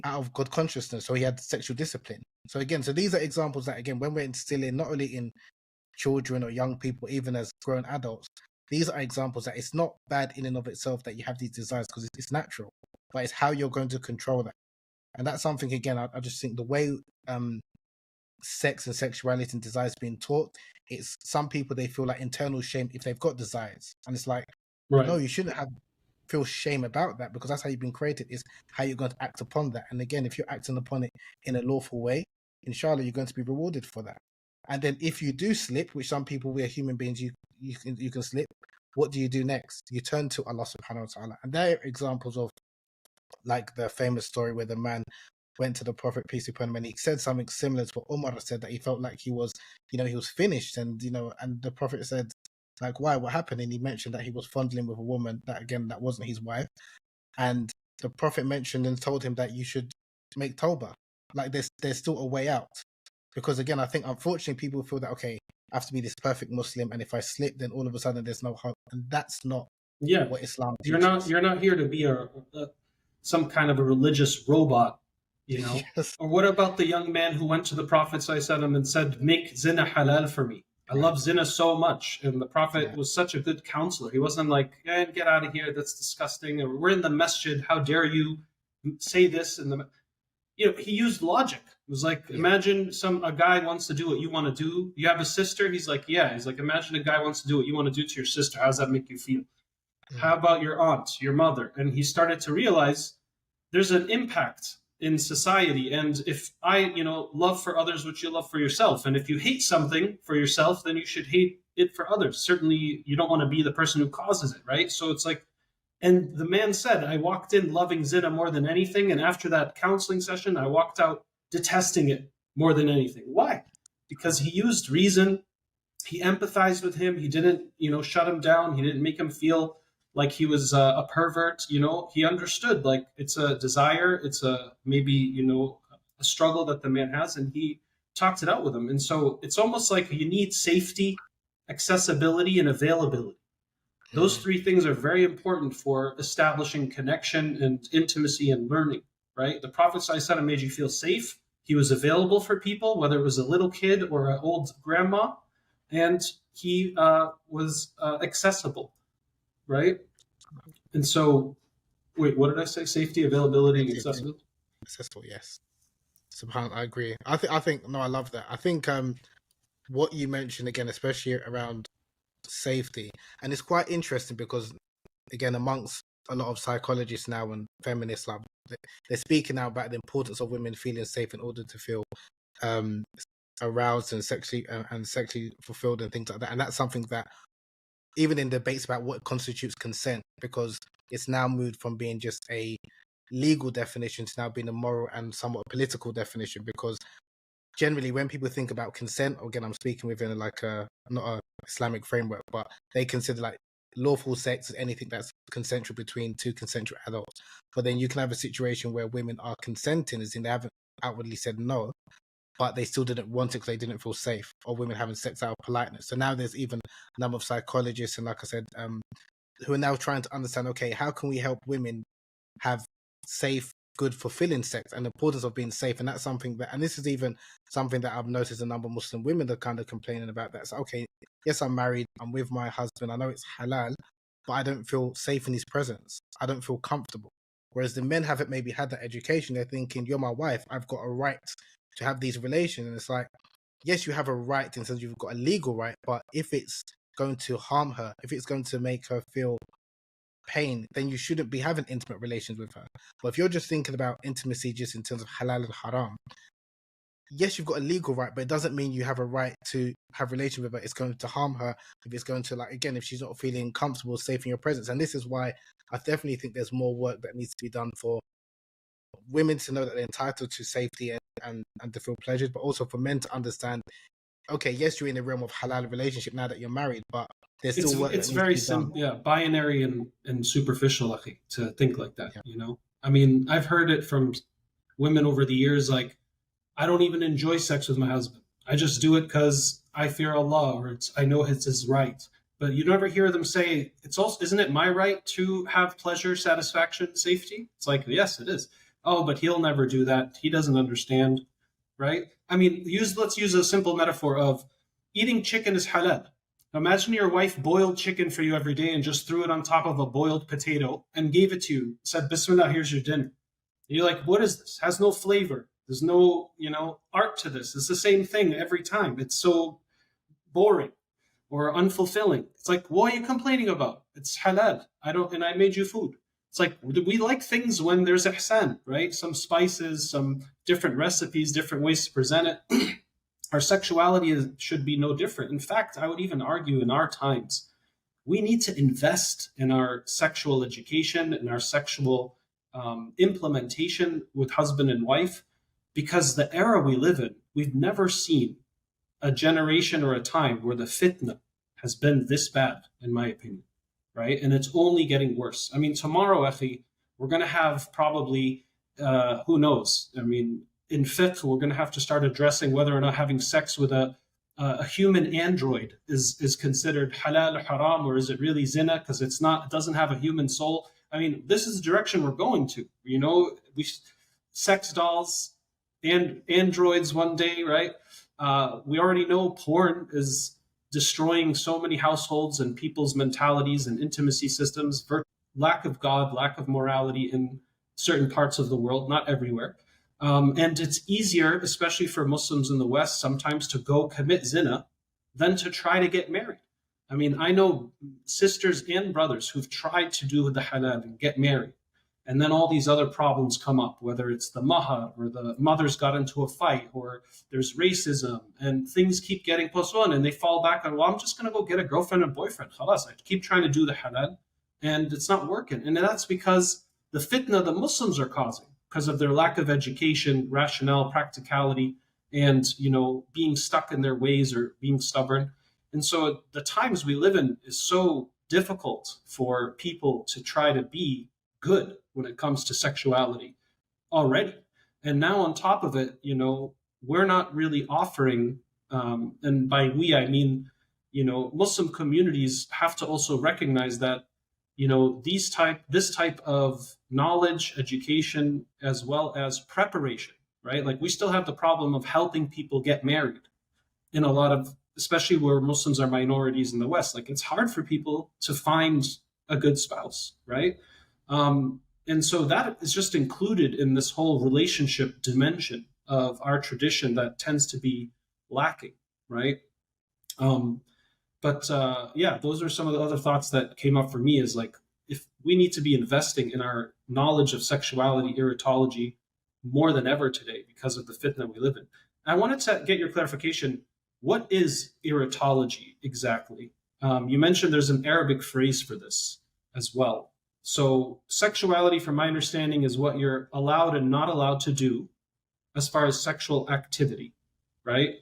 Out of God consciousness. So he had sexual discipline. So again, these are examples that, again, when we're instilling not only in children or young people, even as grown adults, these are examples that it's not bad in and of itself that you have these desires, because it's natural, but it's how you're going to control that. And that's something, again, I just think the way sex and sexuality and desires being taught, it's some people, they feel like internal shame if they've got desires, and it's like, no, you shouldn't feel shame about that, because that's how you've been created, is how you're going to act upon that. And again, if you're acting upon it in a lawful way, inshallah, you're going to be rewarded for that. And then if you do slip, which some people, we are human beings, you can slip, what do you do next? You turn to Allah subhanahu wa ta'ala. And there are examples of, like the famous story where the man went to the Prophet, peace be upon him, and he said something similar to what Umar said, that he felt like he was finished, and and the Prophet said, like, why, what happened? And he mentioned that he was fondling with a woman that, again, that wasn't his wife. And the Prophet mentioned and told him that you should make tawbah, like there's still a way out. Because again, I think unfortunately people feel that, okay, I have to be this perfect Muslim, and if I slip, then all of a sudden there's no hope. And that's not what Islam teaches. You're not here to be some kind of a religious robot, Yes. Or what about the young man who went to the Prophet ﷺ and said, make zina halal for me? I love zina so much. And the Prophet was such a good counselor. He wasn't like, get out of here, that's disgusting. Or, we're in the masjid, how dare you say this? And he used logic. It was like, imagine a guy wants to do what you want to do. You have a sister? He's like, yeah. He's like, imagine a guy wants to do what you want to do to your sister. How does that make you feel? How about your aunt, your mother? And he started to realize there's an impact in society, and if I love for others what you love for yourself, and if you hate something for yourself, then you should hate it for others. Certainly you don't want to be the person who causes it, right? So it's like, and the man said, I walked in loving zina more than anything, and after that counseling session I walked out detesting it more than anything. Why? Because he used reason, he empathized with him, he didn't shut him down, he didn't make him feel like he was a pervert. He understood, like, it's a desire, it's maybe a struggle that the man has, and he talked it out with him. And so it's almost like you need safety, accessibility, and availability. Those three things are very important for establishing connection and intimacy and learning, right? The Prophet ﷺ made you feel safe. He was available for people, whether it was a little kid or an old grandma, and he was accessible, right? And so, wait, what did I say? Safety, availability, and accessibility? Accessible, yes. SubhanAllah, I agree. I think, no, I love that. I think what you mentioned, again, especially around safety, and it's quite interesting because, again, amongst a lot of psychologists now and feminists, like, they're speaking now about the importance of women feeling safe in order to feel um, aroused and sexually fulfilled and things like that. And that's something that even in debates about what constitutes consent, because it's now moved from being just a legal definition to now being a moral and somewhat political definition. Because generally, when people think about consent, again, I'm speaking within like a not a Islamic framework, but they consider like lawful sex as anything that's consensual between two consensual adults. But then you can have a situation where women are consenting, as in they haven't outwardly said no, but they still didn't want it because they didn't feel safe, or women having sex out of politeness. So now there's even a number of psychologists and, like I said, who are now trying to understand, okay, how can we help women have safe, good, fulfilling sex, and the importance of being safe. And that's something that, and this is even something that I've noticed a number of Muslim women that are kind of complaining about that. So, okay, yes, I'm married, I'm with my husband, I know it's halal, but I don't feel safe in his presence. I don't feel comfortable. Whereas the men haven't maybe had that education. They're thinking, you're my wife, I've got a right to have these relations. And it's like, yes, you have a right in terms of you've got a legal right, but if it's going to harm her, if it's going to make her feel pain, then you shouldn't be having intimate relations with her. But if you're just thinking about intimacy just in terms of halal and haram, yes, you've got a legal right, but it doesn't mean you have a right to have relations with her. It's going to harm her, if it's going to, like, again, if she's not feeling comfortable, safe in your presence. And this is why I definitely think there's more work that needs to be done for women to know that they're entitled to safety and to feel pleasured, but also for men to understand, okay, yes, you're in the realm of halal relationship now that you're married, but there's still work it's that very needs to be done. yeah, binary and superficial, akhi, to think like that. Yeah. You know, I mean, I've heard it from women over the years, like, I don't even enjoy sex with my husband. I just do it because I fear Allah, or I know it's his right. But you never hear them say, it's also, isn't it my right to have pleasure, satisfaction, safety? It's like, yes, it is. Oh, but he'll never do that. He doesn't understand, right? I mean, let's use a simple metaphor of eating chicken is halal. Imagine your wife boiled chicken for you every day and just threw it on top of a boiled potato and gave it to you, said, Bismillah, here's your dinner. You're like, what is this? Has no flavor. There's no, art to this. It's the same thing every time. It's so boring or unfulfilling. It's like, what are you complaining about? It's halal. And I made you food. It's like, we like things when there's ihsan, right? Some spices, some different recipes, different ways to present it. Our sexuality should be no different. In fact, I would even argue in our times, we need to invest in our sexual education and our sexual implementation with husband and wife, because the era we live in, we've never seen a generation or a time where the fitna has been this bad, in my opinion, right? And it's only getting worse. I mean, tomorrow, akhi, we're going to have probably, who knows? I mean, in fiqh, we're going to have to start addressing whether or not having sex with a human android is considered halal or haram, or is it really zina because it doesn't have a human soul. I mean, this is the direction we're going to. Sex dolls and androids one day, right? We already know porn is destroying so many households and people's mentalities and intimacy systems. Lack of God, lack of morality in certain parts of the world, not everywhere. And it's easier, especially for Muslims in the West, sometimes to go commit zina than to try to get married. I mean, I know sisters and brothers who've tried to do the halal and get married, and then all these other problems come up, whether it's the mahar or the mothers got into a fight or there's racism and things keep getting postponed, and they fall back on, well, I'm just going to go get a girlfriend and boyfriend. Khalas, I keep trying to do the halal and it's not working. And that's because the fitna the Muslims are causing, because of their lack of education, rationale, practicality, and being stuck in their ways or being stubborn. And so the times we live in is so difficult for people to try to be good when it comes to sexuality already. And now on top of it, we're not really offering, and by we, I mean, Muslim communities have to also recognize that, this type of knowledge, education, as well as preparation, right? Like, we still have the problem of helping people get married in a lot of, especially where Muslims are minorities in the West. Like, it's hard for people to find a good spouse, right? And so that is just included in this whole relationship dimension of our tradition that tends to be lacking, right? But those are some of the other thoughts that came up for me, is like, if we need to be investing in our knowledge of sexuality, eritology, more than ever today because of the fitna we live in. I wanted to get your clarification. What is erotology exactly? You mentioned there's an Arabic phrase for this as well. So, sexuality, from my understanding, is what you're allowed and not allowed to do as far as sexual activity, right?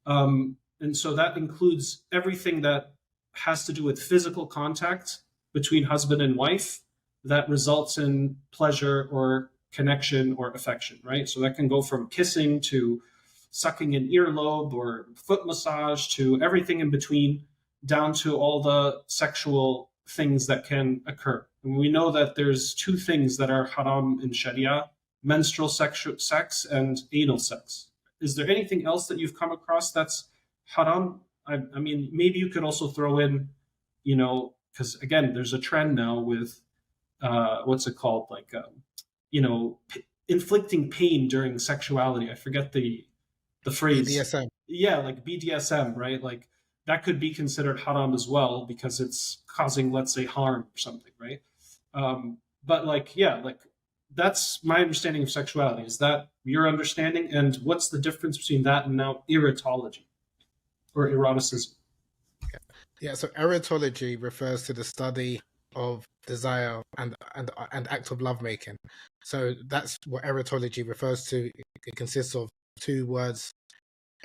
And so that includes everything that has to do with physical contact between husband and wife that results in pleasure or connection or affection, right? So that can go from kissing to sucking an earlobe or foot massage to everything in between, down to all the sexual things that can occur. And we know that there's two things that are haram in Sharia: menstrual sex and anal sex. Is there anything else that you've come across that's haram? I mean, maybe you could also throw in, because again, there's a trend now with what's it called, like, inflicting pain during sexuality. I forget the phrase. BDSM. Yeah, like BDSM, right? Like that could be considered haram as well because it's causing, let's say, harm or something, right? But like, yeah, like that's my understanding of sexuality. Is that your understanding? And what's the difference between that and now erotology or eroticism? Yeah, so erotology refers to the study of desire and act of lovemaking. So that's what erotology refers to. It consists of two words: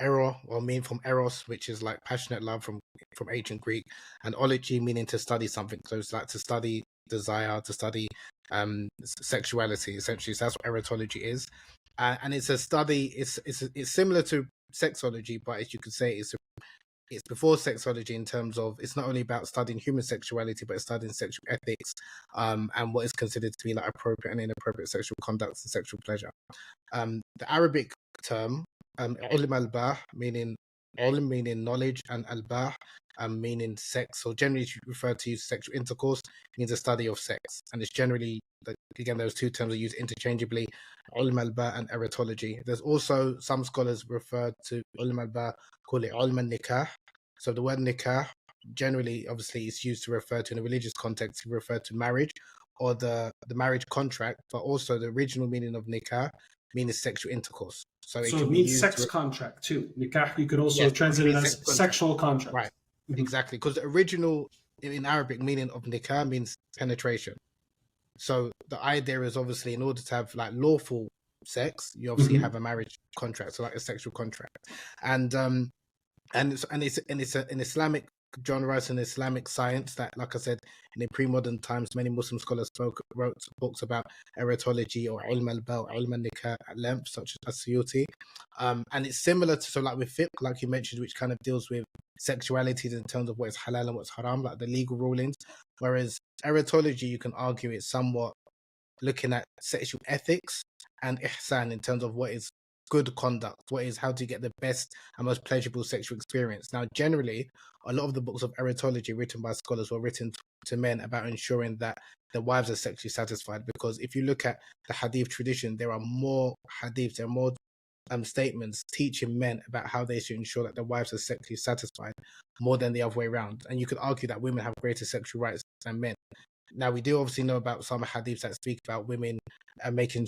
ero, or mean from eros, which is like passionate love from ancient Greek, and ology, meaning to study something. So it's like to study desire, to study sexuality, essentially. So that's what erotology is, and it's a study. It's similar to sexology, but as you could say, it's before sexology in terms of it's not only about studying human sexuality, but it's studying sexual ethics, and what is considered to be like appropriate and inappropriate sexual conduct and sexual pleasure. The Arabic term, ilm al-bah, meaning ilm meaning knowledge, and al-bah meaning sex. So generally referred to as sexual intercourse, means the study of sex, and it's generally, again, those two terms are used interchangeably: ilm al-bah and erotology. There's also some scholars refer to ilm al-bah, call it ilm al-nikah. So the word nikah generally, obviously, is used to refer to, in a religious context, to refer to marriage or the marriage contract, but also the original meaning of nikah means sexual intercourse. So it means sex contract too. Nikah, you could also translate it as sexual contract. Right, exactly. Because the original in Arabic meaning of nikah means penetration. So the idea is, obviously, in order to have like lawful sex, you obviously have a marriage contract, so like a sexual contract, and it's an Islamic genre. It's an Islamic science that, like I said, in the pre-modern times, many Muslim scholars wrote books about erotology or ilm al-bah, ilm al-nikah at length, such as Sexuality. And it's similar to, so like with fiqh, like you mentioned, which kind of deals with sexuality in terms of what is halal and what's haram, like the legal rulings. Whereas erotology, you can argue it's somewhat looking at sexual ethics and ihsan in terms of what is good conduct, what is how to get the best and most pleasurable sexual experience. Now, generally, a lot of the books of erotology written by scholars were written to men about ensuring that their wives are sexually satisfied. Because if you look at the hadith tradition, there are more hadiths, there are more statements teaching men about how they should ensure that their wives are sexually satisfied more than the other way around. And you could argue that women have greater sexual rights than men. Now, we do obviously know about some hadiths that speak about women making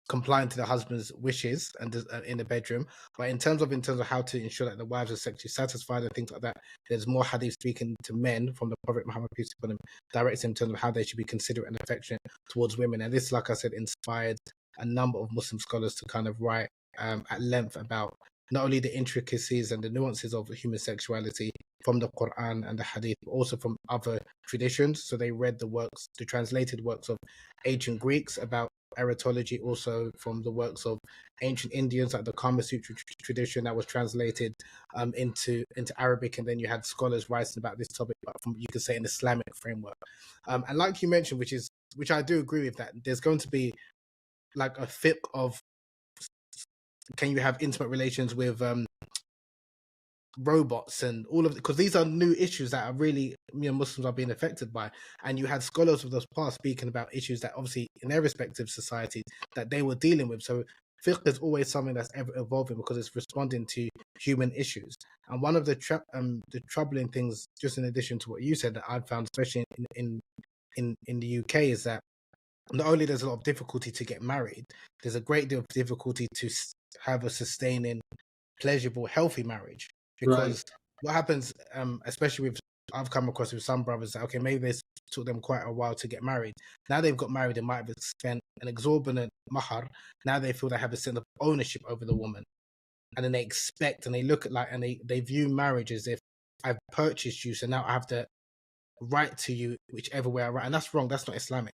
compliant to the husband's wishes and in the bedroom, but in terms of how to ensure that the wives are sexually satisfied and things like that, there's more hadith speaking to men from the Prophet Muhammad, peace be upon him, directing in terms of how they should be considerate and affectionate towards women. And this, like I said, inspired a number of Muslim scholars to kind of write at length about not only the intricacies and the nuances of human sexuality from the Quran and the Hadith, but also from other traditions. So they read the translated works of ancient Greeks about erotology, also from the works of ancient Indians, like the Kama Sutra tradition that was translated into Arabic, and then you had scholars writing about this topic, but from, you could say, an Islamic framework. And like you mentioned, which I do agree with, that there's going to be like a fiqh of, can you have intimate relations with robots and all of it, because these are new issues that are really, Muslims are being affected by. And you had scholars of those past speaking about issues that obviously in their respective societies that they were dealing with. So fiqh is always something that's ever evolving because it's responding to human issues. And one of the troubling things, just in addition to what you said, that I've found, especially in the UK, is that not only there's a lot of difficulty to get married, there's a great deal of difficulty to have a sustaining, pleasurable, healthy marriage. Right. Because what happens, especially with, I've come across with some brothers that, okay, maybe this took them quite a while to get married. Now they've got married, they might have spent an exorbitant mahar. Now they feel they have a sense of ownership over the woman. And then they expect and they look at like, and they view marriage as if I've purchased you, so now I have the right to you whichever way I right. And that's wrong. That's not Islamic.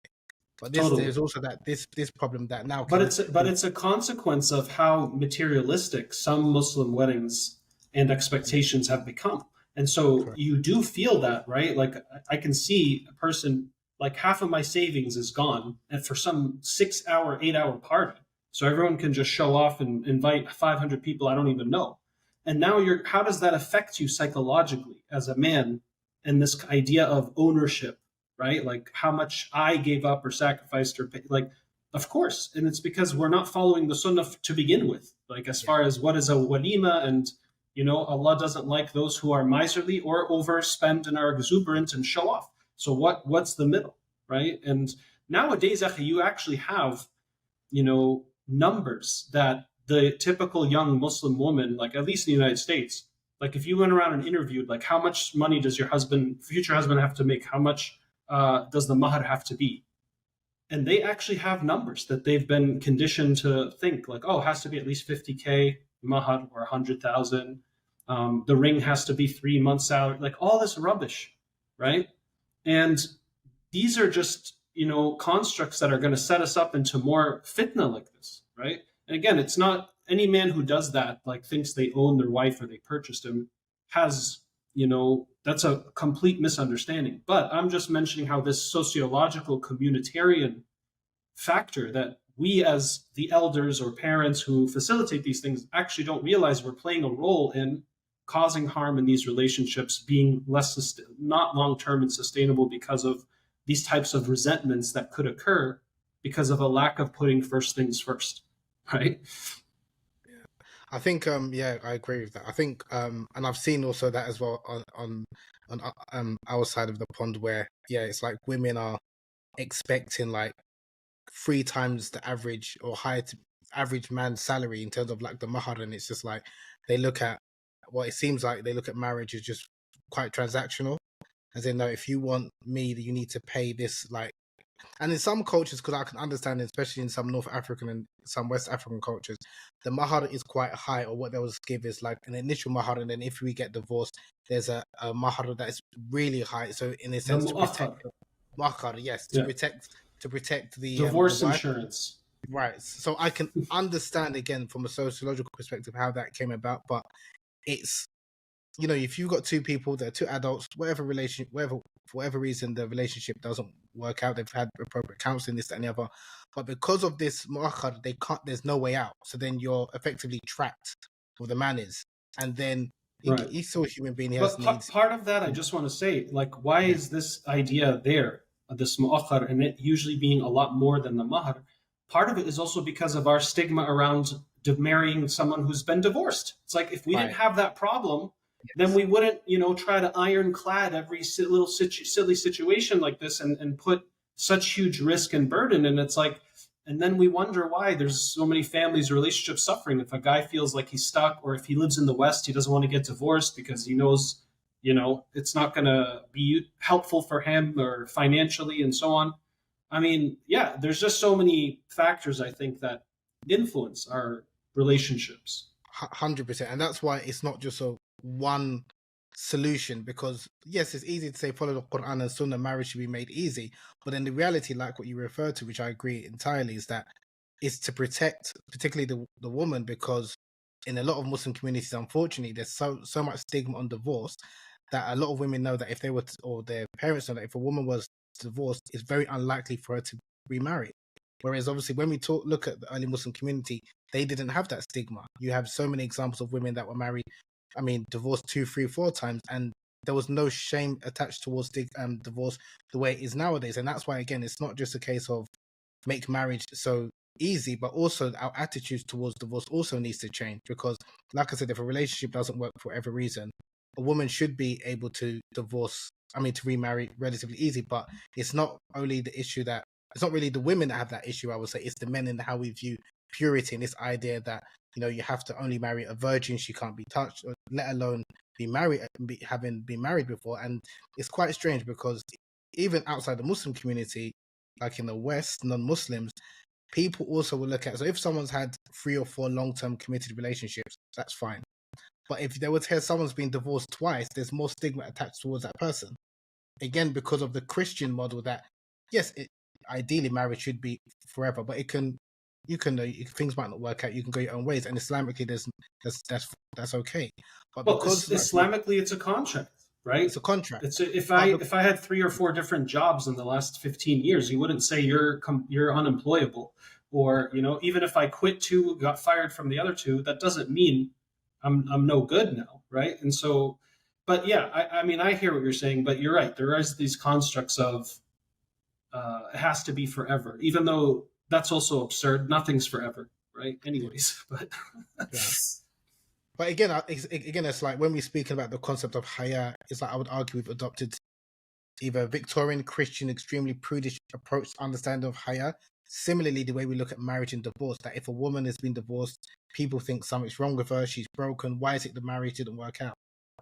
But Totally. there's also that this problem that now But can it's a consequence of how materialistic some Muslim weddings and expectations have become. And so correct. you do feel that, right? Like I can see a person, like half of my savings is gone, and for some 6 hour, 8 hour party, so everyone can just show off and invite 500 people I don't even know. And now how does that affect you psychologically as a man? And this idea of ownership, right? Like how much I gave up or sacrificed or like, of course. And it's because we're not following the Sunnah to begin with. Like as Yeah. far as what is a walima, and Allah doesn't like those who are miserly or overspend and are exuberant and show off. So what's the middle, right? And nowadays, akhi, you actually have, numbers that the typical young Muslim woman, like at least in the United States, like if you went around and interviewed, like how much money does your future husband have to make? How much does the mahar have to be? And they actually have numbers that they've been conditioned to think like, oh, it has to be at least 50K mahar or 100,000. The ring has to be 3 months salary, like all this rubbish, right? And these are just, constructs that are going to set us up into more fitna like this, right? And again, it's not any man who does that, like thinks they own their wife or they purchased him, has, that's a complete misunderstanding. But I'm just mentioning how this sociological communitarian factor that we as the elders or parents who facilitate these things actually don't realize we're playing a role in causing harm in these relationships being not long-term and sustainable because of these types of resentments that could occur because of a lack of putting first things first, right? I think yeah, I agree with that. I think and I've seen also that as well on our side of the pond where it's like women are expecting like 3 times the average or higher average man's salary in terms of like the mahar, and it's just like they look at it seems like they look at marriage as just quite transactional, as in, no, if you want me, you need to pay this, like. And in some cultures, because I can understand, especially in some North African and some West African cultures, the mahar is quite high, or what they will give is like an initial mahar, and then if we get divorced, there's a mahar that is really high. So in a sense, to protect mahar, yes, to protect the divorce wife. insurance. Right. So I can understand again from a sociological perspective how that came about, but it's, if you've got two people, they're two adults, for whatever reason the relationship doesn't work out, they've had appropriate counseling, this, that, and the other, but because of this mu'akhar, there's no way out. So then you're effectively trapped, or the man is, and then Right. he's still a human being. He But has needs. part of that, I just want to say, like, why is this idea there, this mu'akhar, and it usually being a lot more than the mahar? Part of it is also because of our stigma around marrying someone who's been divorced. It's like if we didn't have that problem, then we wouldn't, try to ironclad every little silly situation like this and put such huge risk and burden. And it's like, and then we wonder why there's so many families, relationships suffering. If a guy feels like he's stuck, or if he lives in the West, he doesn't want to get divorced because he knows, it's not going to be helpful for him or financially and so on. I mean, yeah, there's just so many factors, I think, that influence our relationships. 100%. And that's why it's not just a one solution, because yes, it's easy to say follow the Quran and Sunnah, marriage should be made easy, but then the reality, like what you refer to, which I agree entirely, is that it's to protect particularly the woman, because in a lot of Muslim communities, unfortunately, there's so much stigma on divorce that a lot of women know that if they were or their parents know that if a woman was divorced, it's very unlikely for her to remarry. Whereas obviously when we look at the early Muslim community, they didn't have that stigma. You have so many examples of women that were married, divorced 2, 3, 4 times, and there was no shame attached towards divorce the way it is nowadays. And that's why, again, it's not just a case of make marriage so easy, but also our attitudes towards divorce also needs to change. Because, like I said, if a relationship doesn't work for whatever reason, a woman should be able to to remarry relatively easy. But it's not only the issue that it's not really the women that have that issue, I would say. It's the men and how we view purity and this idea that, you have to only marry a virgin, she can't be touched, or let alone be married, having been married before. And it's quite strange because even outside the Muslim community, like in the West, non-Muslims, people also will look at, so if someone's had 3 or 4 long-term committed relationships, that's fine. But if they were to hear someone's been divorced twice, there's more stigma attached towards that person. Again, because of the Christian model that, yes, ideally marriage should be forever, but things might not work out. You can go your own ways, and Islamically, that's okay. But Well, because Islamically, it's a contract, right? It's a contract. If I had 3 or 4 different jobs in the last 15 years, you wouldn't say you're unemployable, or even if I quit 2, got fired from the other 2, that doesn't mean I'm no good now, right? And so, but yeah, I mean, I hear what you're saying, but you're right. There is these constructs of it has to be forever, even though that's also absurd. Nothing's forever, right? Anyways, but Yeah. But again, it's like when we're speaking about the concept of haya, it's like I would argue we've adopted either a Victorian Christian, extremely prudish approach to understanding of haya. Similarly, the way we look at marriage and divorce, that if a woman has been divorced, people think something's wrong with her, she's broken. Why is it the marriage didn't work out?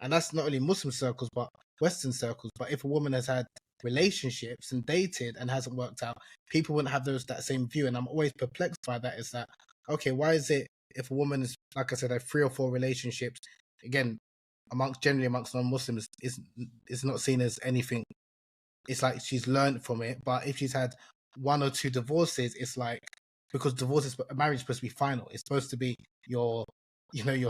And that's not only Muslim circles, but Western circles. But if a woman has had relationships and dated and hasn't worked out, people wouldn't have that same view. And I'm always perplexed by that. Is that, okay, why is it if a woman is, like I said, had 3 or 4 relationships, again, generally amongst non-Muslims, is not seen as anything. It's like she's learned from it. But if she's had 1 or 2 divorces, it's like, because marriage is supposed to be final. It's supposed to be your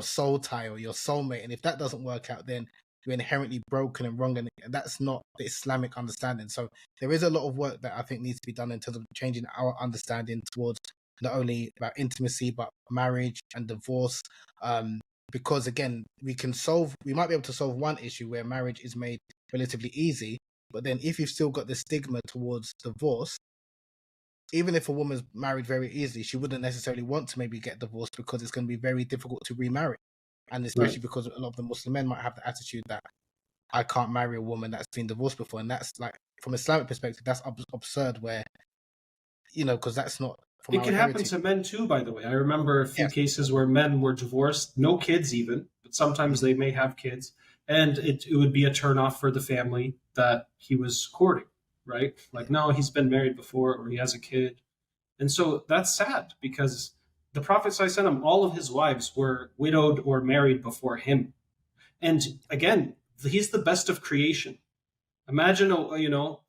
soul tie or your soulmate. And if that doesn't work out, then you're inherently broken and wrong. And that's not the Islamic understanding. So there is a lot of work that I think needs to be done in terms of changing our understanding towards not only about intimacy, but marriage and divorce. Because again, we might be able to solve one issue where marriage is made relatively easy. But then if you've still got the stigma towards divorce, even if a woman's married very easily, she wouldn't necessarily want to maybe get divorced because it's going to be very difficult to remarry. And especially because a lot of the Muslim men might have the attitude that I can't marry a woman that's been divorced before. And that's like, from Islamic perspective, that's absurd where, because that's not from it our can happen heritage. to men too, by the way. I remember a few cases where men were divorced, no kids even, but sometimes they may have kids. And it would be a turnoff for the family that he was courting, right? Like, no, he's been married before or he has a kid. And so that's sad because the Prophet ﷺ, all of his wives were widowed or married before him. And again, he's the best of creation. Imagine,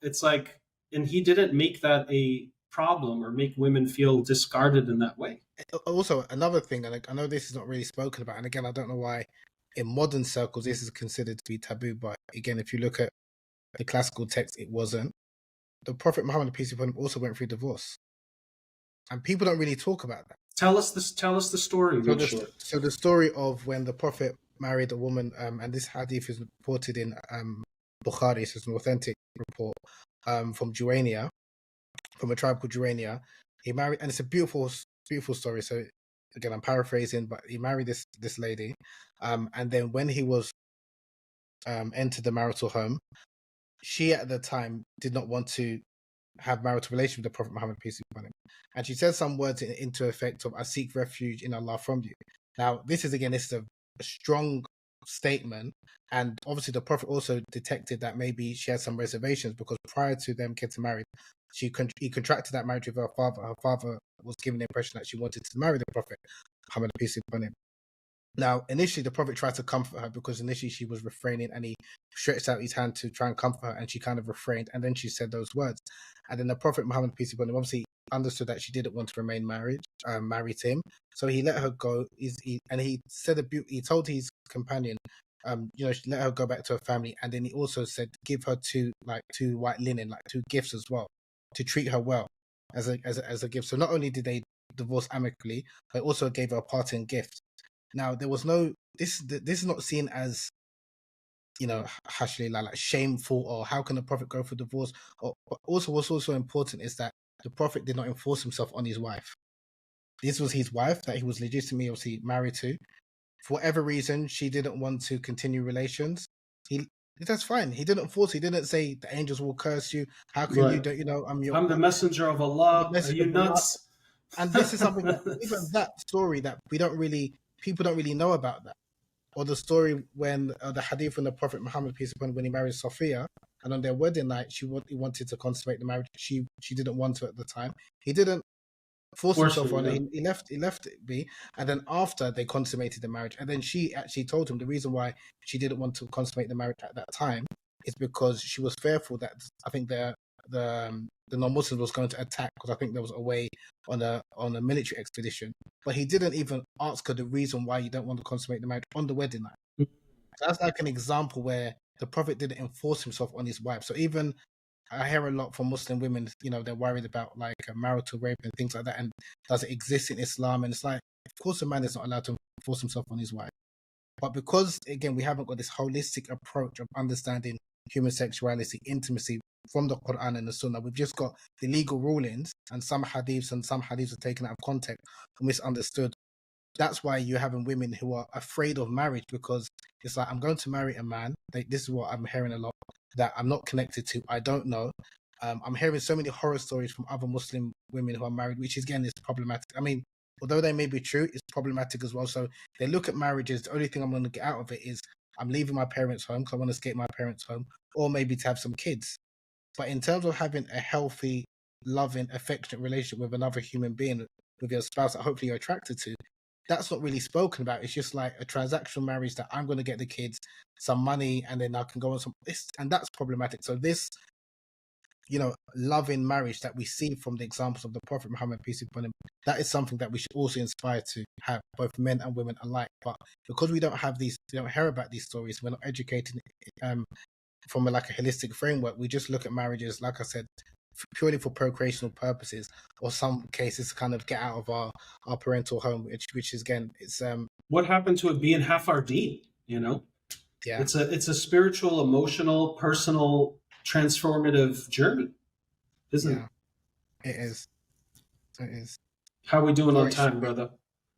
it's like, and he didn't make that a problem or make women feel discarded in that way. Also, another thing, and I know this is not really spoken about, and again, I don't know why in modern circles this is considered to be taboo, but again, if you look at the classical text, it wasn't. The Prophet Muhammad, peace be upon him, also went through divorce, and people don't really talk about that. Tell us the story. So the story of when the Prophet married a woman, and this hadith is reported in Bukhari. It's an authentic report from Juwayniya, from a tribe called Juwayniya. He married, and it's a beautiful story. So again, I'm paraphrasing, but he married this lady, and then when he was entered the marital home, she at the time did not want to have marital relations with the Prophet Muhammad, peace be upon him, and she said some words into effect of, "I seek refuge in Allah from you." Now, this is a strong statement, and obviously the Prophet also detected that maybe she had some reservations, because prior to them getting married, he contracted that marriage with her father. Her father was given the impression that she wanted to marry the Prophet Muhammad, peace be upon him. Now, initially, the Prophet tried to comfort her, because initially she was refraining, and he stretched out his hand to try and comfort her, and she kind of refrained, and then she said those words. And then the Prophet Muhammad, peace be upon him, obviously understood that she didn't want to remain married to him, so he let her go. And he said he told his companion, let her go back to her family, and then he also said, give her two white linen, like 2 gifts as well, to treat her well as a gift. So not only did they divorce amicably, but also gave her a parting gift. Now, there was this is not seen as, hashly like shameful, or how can the Prophet go for divorce? But also, what's also important is that the Prophet did not enforce himself on his wife. This was his wife that he was legitimately, obviously, married to. For whatever reason, she didn't want to continue relations. That's fine. He didn't force. He didn't say the angels will curse you. How can you Right. do? You know, I'm the messenger of I'm the Allah. Are message you of Allah. nuts? And this is something that even that story that people don't really know about that. Or the story when the hadith when the Prophet Muhammad peace upon him, when he married Sophia, and on their wedding night he wanted to consummate the marriage. She didn't want to at the time. He didn't force Force himself her, on her. yeah. He left it be, and then after they consummated the marriage, and then she actually told him the reason why she didn't want to consummate the marriage at that time is because she was fearful that I think the non-Muslims was going to attack because I think there was a way on a military expedition, but he didn't even ask her the reason why you don't want to consummate the marriage on the wedding night. That's like an example where the Prophet didn't enforce himself on his wife. So even I hear a lot from Muslim women, you know, they're worried about like marital rape and things like that. And does it exist in Islam? And it's like, of course, a man is not allowed to force himself on his wife. But because, again, we haven't got this holistic approach of understanding human sexuality, intimacy from the Quran and the Sunnah, we've just got the legal rulings and some hadiths are taken out of context or misunderstood. That's why you're having women who are afraid of marriage because it's like, I'm going to marry a man. This is what I'm hearing a lot that I'm not connected to. I don't know. I'm hearing so many horror stories from other Muslim women who are married, which again is problematic. I mean, although they may be true, it's problematic as well. So they look at marriages. The only thing I'm going to get out of it is I'm leaving my parents' home because I want to escape my parents' home, or maybe to have some kids. But in terms of having a healthy, loving, affectionate relationship with another human being, with your spouse that hopefully you're attracted to, that's not really spoken about. It's just like a transactional marriage that I'm going to get the kids some money and then I can go on some this, and that's problematic. So this, you know, loving marriage that we see from the examples of the Prophet Muhammad peace be upon him, that is something that we should also inspire to have, both men and women alike. But because we don't have these, we don't hear about these stories, we're not educating from like a holistic framework. We just look at marriages, like I said, purely for procreational purposes, or some cases kind of get out of our parental home, which is again, it's What happened to it being half our deen? You know, yeah, it's a spiritual, emotional, personal, transformative journey, isn't it? yeah, it is, it is, How are we doing or on it should time, be. brother?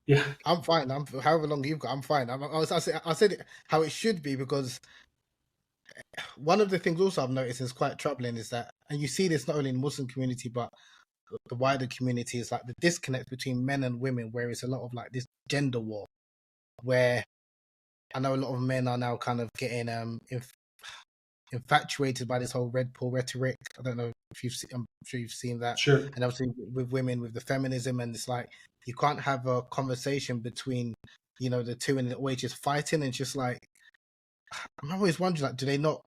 Yeah. I'm fine. I'm however long you've got. I'm fine. I said it how it should be because one of the things also I've noticed is quite troubling is that, and you see this not only in the Muslim community but the wider community, is like the disconnect between men and women, where it's a lot of like this gender war, where I know a lot of men are now kind of getting infatuated by this whole red pill rhetoric. I don't know if I'm sure you've seen that, Sure. and obviously with women with the feminism, and it's like you can't have a conversation between the two, and they're always just fighting, and just like I'm always wondering, like, do they not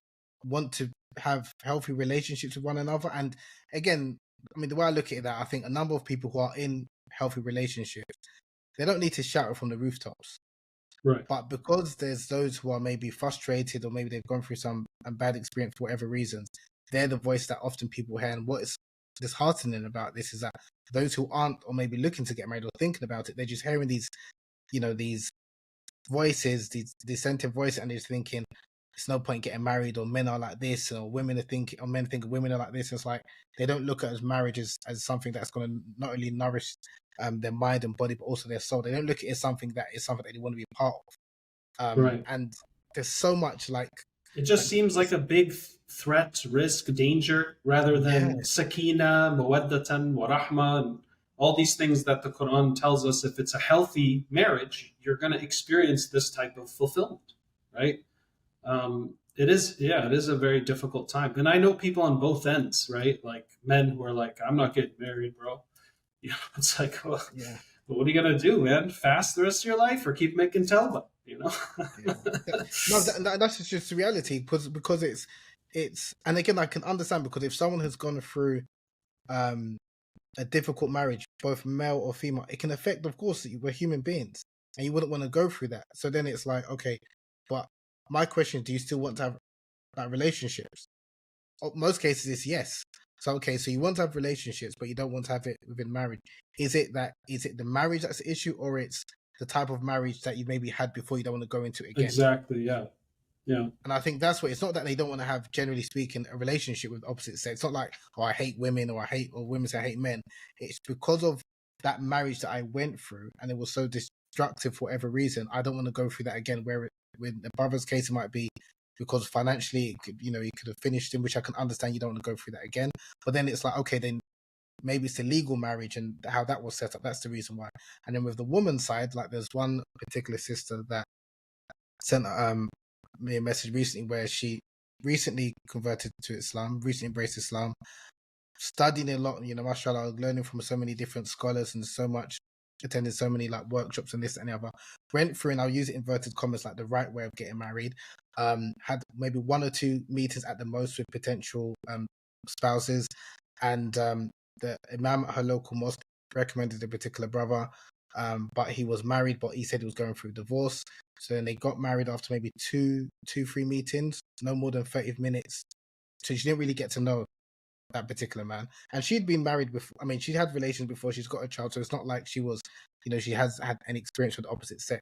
want to have healthy relationships with one another? And again, I mean, the way I look at it, that I think a number of people who are in healthy relationships, they don't need to shout it from the rooftops. Right. But because there's those who are maybe frustrated or maybe they've gone through some bad experience for whatever reasons, they're the voice that often people hear. And what is disheartening about this is that those who aren't or maybe looking to get married or thinking about it, they're just hearing these voices, these dissenting voices, and they're just thinking it's no point getting married, or men are like this, or women are thinking, or men think women are like this. It's like they don't look at as marriage as something that's going to not only nourish their mind and body, but also their soul. They don't look at it as something that they want to be part of. Right. And there's so much It just seems like a big threat, risk, danger, rather yeah, than sakina, mawaddatan, wa rahma, and all these things that the Quran tells us. If it's a healthy marriage, you're going to experience this type of fulfillment, right? It is, yeah, it is a very difficult time. And I know people on both ends, right? Like men who are like, I'm not getting married, bro. You know, it's like, well, yeah, what are you going to do, man? Fast the rest of your life or keep making tawbah, you know? yeah. No, that's just reality, because it's and again, I can understand, because if someone has gone through um a difficult marriage, both male or female, it can affect, of course, we're human beings and you wouldn't want to go through that. So then it's like, okay, but my question is, do you still want to have that relationships? Most cases it's yes. So okay, so you want to have relationships, but you don't want to have it within marriage. Is it the marriage that's the issue, or it's the type of marriage that you maybe had before you don't want to go into it again? Exactly. Yeah. Yeah. And I think that's what, it's not that they don't want to have, generally speaking, a relationship with opposite sex. It's not like, oh, I hate women, or women say I hate men. It's because of that marriage that I went through and it was so destructive for whatever reason. I don't want to go through that again, where with the brother's case, it might be because financially, it could, you could have finished him, which I can understand. You don't want to go through that again. But then it's like, okay, then maybe it's the legal marriage and how that was set up. That's the reason why. And then with the woman's side, like there's one particular sister that sent me a message recently where she recently converted to Islam, recently embraced Islam, studying a lot, mashallah, learning from so many different scholars and so much, attended so many like workshops and this and the other, went through, and I'll use inverted commas, like the right way of getting married, had maybe 1 or 2 meetings at the most with potential spouses, and the imam at her local mosque recommended a particular brother, but he was married, but he said he was going through divorce. So then they got married after maybe 3 meetings, no more than 30 minutes. So she didn't really get to know that particular man. And she'd been married before. I mean, she'd had relations before, she's got a child. So it's not like she was, she has had any experience with the opposite sex.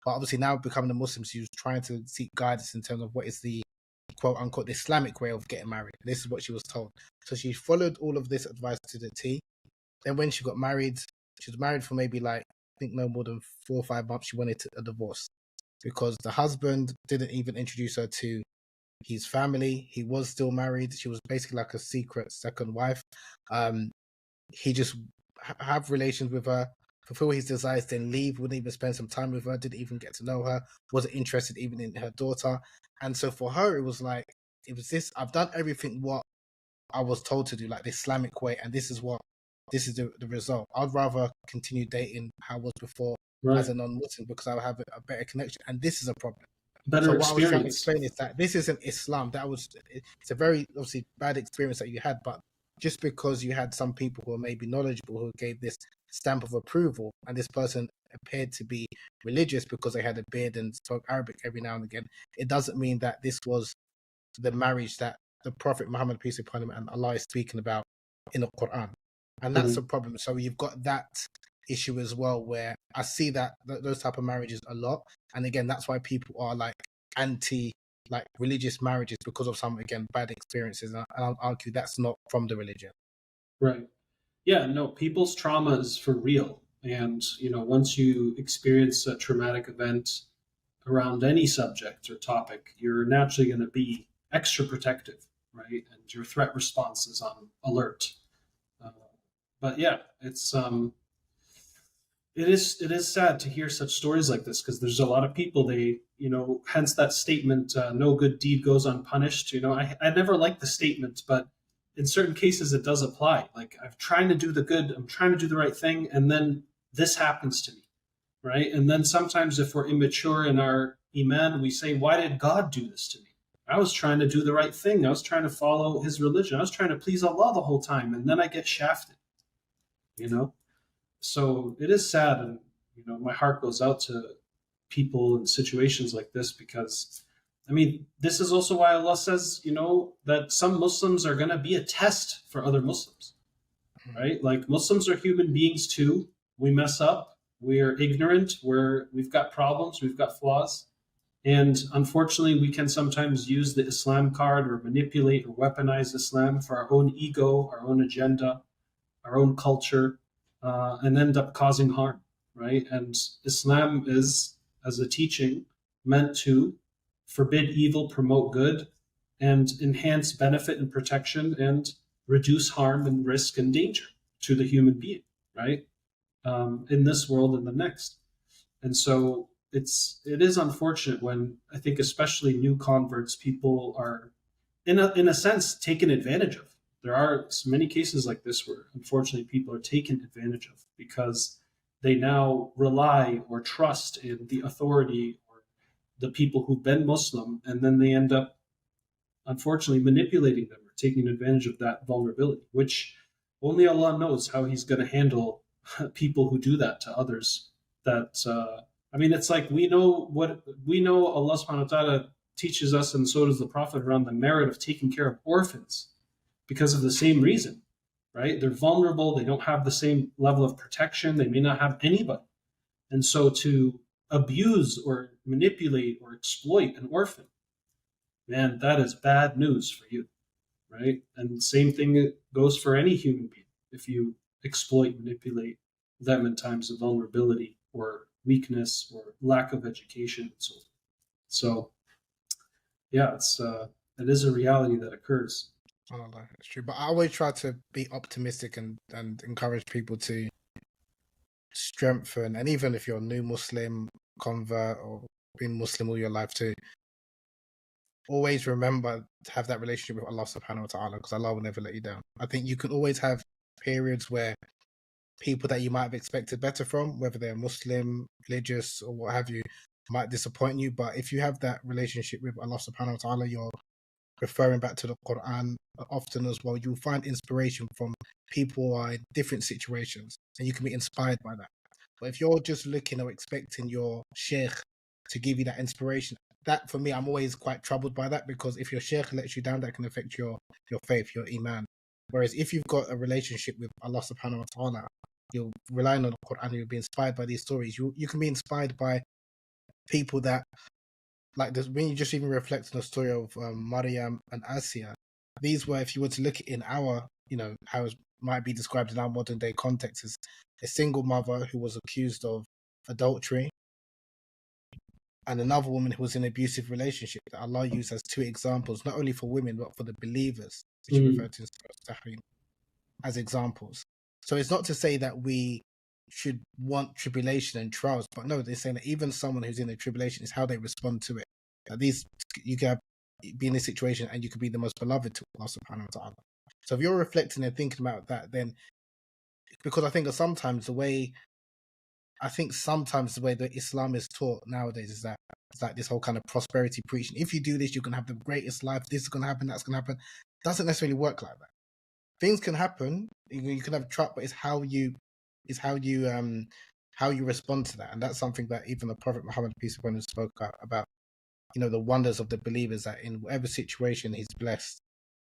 But obviously now becoming a Muslim, she was trying to seek guidance in terms of what is the quote unquote the Islamic way of getting married. This is what she was told. So she followed all of this advice to the T. Then when she got married, she was married for maybe like, I think no more than 4 or 5 months, she wanted a divorce because the husband didn't even introduce her to his family. He was still married. She was basically like a secret second wife. He just have relations with her, fulfill his desires, then leave, wouldn't even spend some time with her, didn't even get to know her, wasn't interested even in her daughter. And so for her, it was this, I've done everything what I was told to do, like the Islamic way, and this is the result. I'd rather continue dating how I was before as a non-Muslim because I would have a better connection. And this is a problem. Better what experience. I was trying to explain is that this isn't Islam. It's a very obviously bad experience that you had, but just because you had some people who are maybe knowledgeable who gave this stamp of approval, and this person appeared to be religious because they had a beard and spoke Arabic every now and again, it doesn't mean that this was the marriage that the Prophet Muhammad, peace be upon him, and Allah is speaking about in the Quran. And that's a problem. So you've got that issue as well, where I see that those type of marriages a lot. And again, that's why people are like anti like religious marriages, because of some, again, bad experiences. And I'll argue that's not from the religion. Right. Yeah, no, people's trauma is for real. And, once you experience a traumatic event around any subject or topic, you're naturally going to be extra protective, right? And your threat response is on alert. But yeah, it is sad to hear such stories like this, because there's a lot of people, hence that statement, no good deed goes unpunished. I never liked the statement, but in certain cases it does apply. Like, I'm trying to do the good, I'm trying to do the right thing, and then this happens to me, right? And then sometimes if we're immature in our iman, we say, why did God do this to me? I was trying to do the right thing. I was trying to follow his religion. I was trying to please Allah the whole time, and then I get shafted, So it is sad, and my heart goes out to people in situations like this, because this is also why Allah says, that some Muslims are going to be a test for other Muslims, right? Like, Muslims are human beings too. We mess up. We're ignorant. We've got problems. We've got flaws. And unfortunately, we can sometimes use the Islam card or manipulate or weaponize Islam for our own ego, our own agenda, our own culture, and end up causing harm, right? And Islam is, as a teaching, meant to forbid evil, promote good, and enhance benefit and protection, and reduce harm and risk and danger to the human being, right? In this world and the next. And so it is unfortunate when, I think, especially new converts, people are in a sense taken advantage of. There are many cases like this where, unfortunately, people are taken advantage of because they now rely or trust in the authority or the people who've been Muslim, and then they end up, unfortunately, manipulating them or taking advantage of that vulnerability, which only Allah knows how he's going to handle people who do that to others. It's like we know Allah subhanahu wa ta'ala teaches us, and so does the Prophet, around the merit of taking care of orphans because of the same reason, right? They're vulnerable. They don't have the same level of protection. They may not have anybody. And so to abuse or manipulate or exploit an orphan, man, that is bad news for you, right? And the same thing goes for any human being. If you exploit, manipulate them in times of vulnerability or weakness or lack of education and so on. So yeah, it is a reality that occurs. Oh, it's true. But I always try to be optimistic and encourage people to strengthen, and even if you're a new Muslim convert or been Muslim all your life, to always remember to have that relationship with Allah subhanahu wa ta'ala, because Allah will never let you down. I think you can always have periods where people that you might have expected better from, whether they're Muslim, religious, or what have you, might disappoint you. But if you have that relationship with Allah subhanahu wa ta'ala, you're referring back to the Quran often as well, you'll find inspiration from people who are in different situations, and you can be inspired by that. But if you're just looking or expecting your sheikh to give you that inspiration, that for me, I'm always quite troubled by that, because if your sheikh lets you down, that can affect your faith, your iman. Whereas if you've got a relationship with Allah subhanahu wa ta'ala, you're relying on the Quran, you'll be inspired by these stories. You can be inspired by people that, like this, when you just even reflect on the story of Maryam and Asiya, these were, if you were to look in our, how it might be described in our modern day context, as a single mother who was accused of adultery, and another woman who was in an abusive relationship, that Allah used as two examples, not only for women, but for the believers, which you refer to as examples. So it's not to say that we should want tribulation and trials, but no, they're saying that even someone who's in a tribulation is how they respond to it. That these, you can be in this situation and you could be the most beloved to Allah subhanahu wa ta'ala. So if you're reflecting and thinking about that, then, because I think that sometimes the way that Islam is taught nowadays is that it's like this whole kind of prosperity preaching. If you do this, you can have the greatest life. This is going to happen. That's going to happen. It doesn't necessarily work like that. Things can happen. You can have trouble, but it's how you respond to that, and that's something that even the Prophet Muhammad, peace be upon him, spoke about. The wonders of the believers, that in whatever situation he's blessed,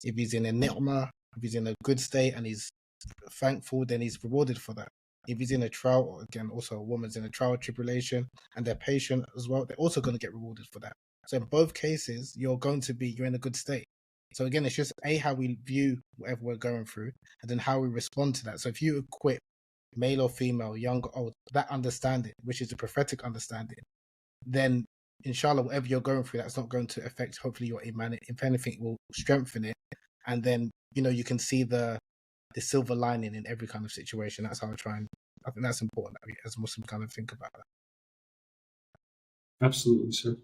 if he's in a ni'mah, if he's in a good state and he's thankful, then he's rewarded for that. If he's in a trial, or again, also a woman's in a trial, tribulation, and they're patient as well, they're also going to get rewarded for that. So in both cases, you're in a good state. So again, it's just how we view whatever we're going through, and then how we respond to that. So if you equip male or female, young or old, that understanding, which is a prophetic understanding, then inshallah, whatever you're going through, that's not going to affect, hopefully, your iman. If anything, it will strengthen it. And then, you can see the silver lining in every kind of situation. That's how I think that's important that we as Muslims kind of think about that. Absolutely, sir.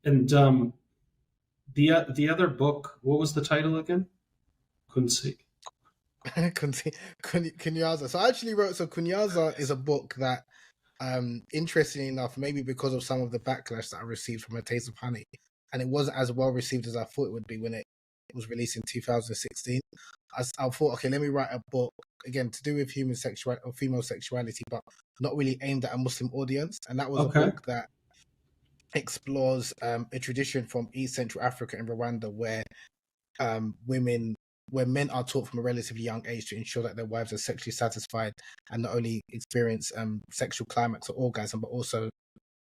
And the other book, what was the title again? Couldn't see. Kunyaza. So I actually wrote. So Kunyaza is a book that, interestingly enough, maybe because of some of the backlash that I received from A Taste of Honey, and it wasn't as well received as I thought it would be when it was released in 2016. I thought, okay, let me write a book again to do with human sexuality or female sexuality, but not really aimed at a Muslim audience. And that was a book that explores a tradition from East Central Africa and Rwanda, where men are taught from a relatively young age to ensure that their wives are sexually satisfied and not only experience sexual climax or orgasm, but also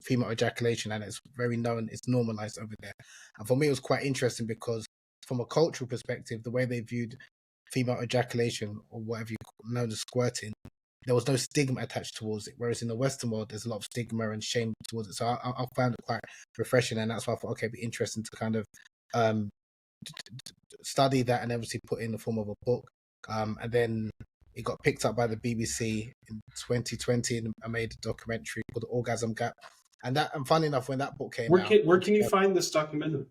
female ejaculation. And it's very known, it's normalized over there. And for me, it was quite interesting because from a cultural perspective, the way they viewed female ejaculation, or whatever you know as squirting, there was no stigma attached towards it. Whereas in the Western world, there's a lot of stigma and shame towards it. So I found it quite refreshing. And that's why I thought, okay, it'd be interesting to kind of study that and obviously put in the form of a book. And then it got picked up by the BBC in 2020, and I made a documentary called The Orgasm Gap. And funny enough, when that book came out, where can you find this documentary?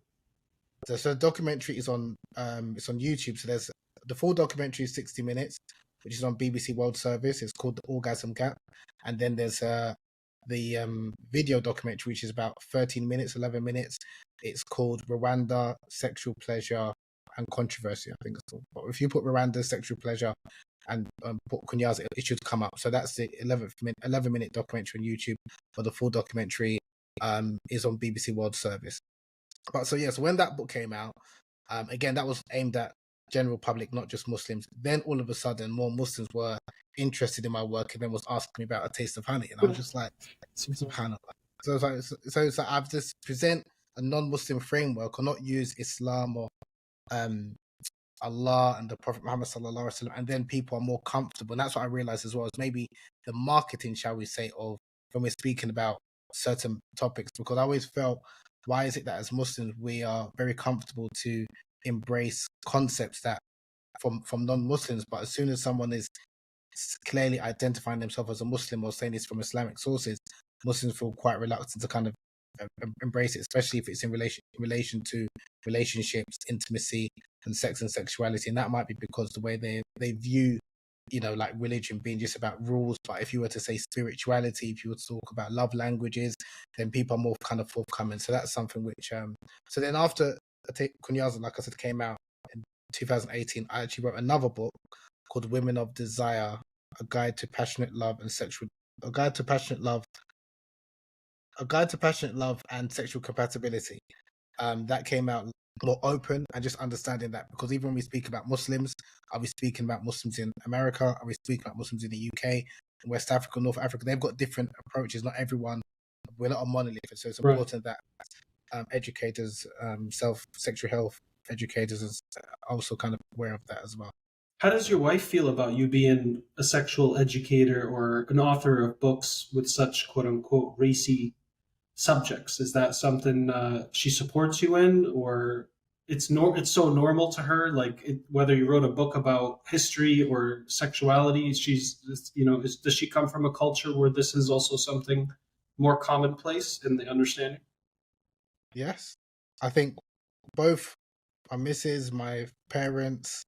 So the documentary is on it's on YouTube. So there's the full documentary is 60 minutes, which is on BBC World Service. It's called The Orgasm Gap. And then there's the video documentary, which is about 13 minutes, 11 minutes. It's called Rwanda, Sexual Pleasure and Controversy, I think it's called. But if you put Rwanda, Sexual Pleasure and put Kunyaza, it should come up. So that's the 11-minute documentary on YouTube. But the full documentary is on BBC World Service. But so when that book came out, again, that was aimed at general public, not just Muslims. Then all of a sudden, more Muslims were interested in my work and then was asking me about A Taste of Honey, and I was just like, subhanallah. So it's like I've just present a non-Muslim framework, or not use Islam or Allah and the Prophet Muhammad sallallahu alaihi wasallam, and then people are more comfortable. And that's what I realized as well, is maybe the marketing, shall we say, of when we're speaking about certain topics, because I always felt why is it that as Muslims we are very comfortable to embrace concepts that from non-Muslims, but as soon as someone is clearly identifying themselves as a Muslim or saying it's from Islamic sources, Muslims feel quite reluctant to kind of embrace it, especially if it's in relation to relationships, intimacy, and sex and sexuality. And that might be because the way they view, like religion being just about rules. But if you were to say spirituality, if you were to talk about love languages, then people are more kind of forthcoming. So that's something which. So then after Kunyaza, like I said, came out in 2018, I actually wrote another book called Women of Desire: A Guide to Passionate Love and Sexual, a Guide to Passionate Love, a Guide to Passionate Love and Sexual Compatibility. That came out more open and just understanding that, because even when we speak about Muslims, are we speaking about Muslims in America? Are we speaking about Muslims in the UK, in West Africa, North Africa? They've got different approaches. Not everyone, we're not a monolith. So it's Right. important that educators, sexual health educators, is also kind of aware of that as well. How does your wife feel about you being a sexual educator or an author of books with such quote unquote racy subjects? Is that something she supports you in, or it's so normal to her? Like whether you wrote a book about history or sexuality, does she come from a culture where this is also something more commonplace in the understanding? Yes, I think both my missus, my parents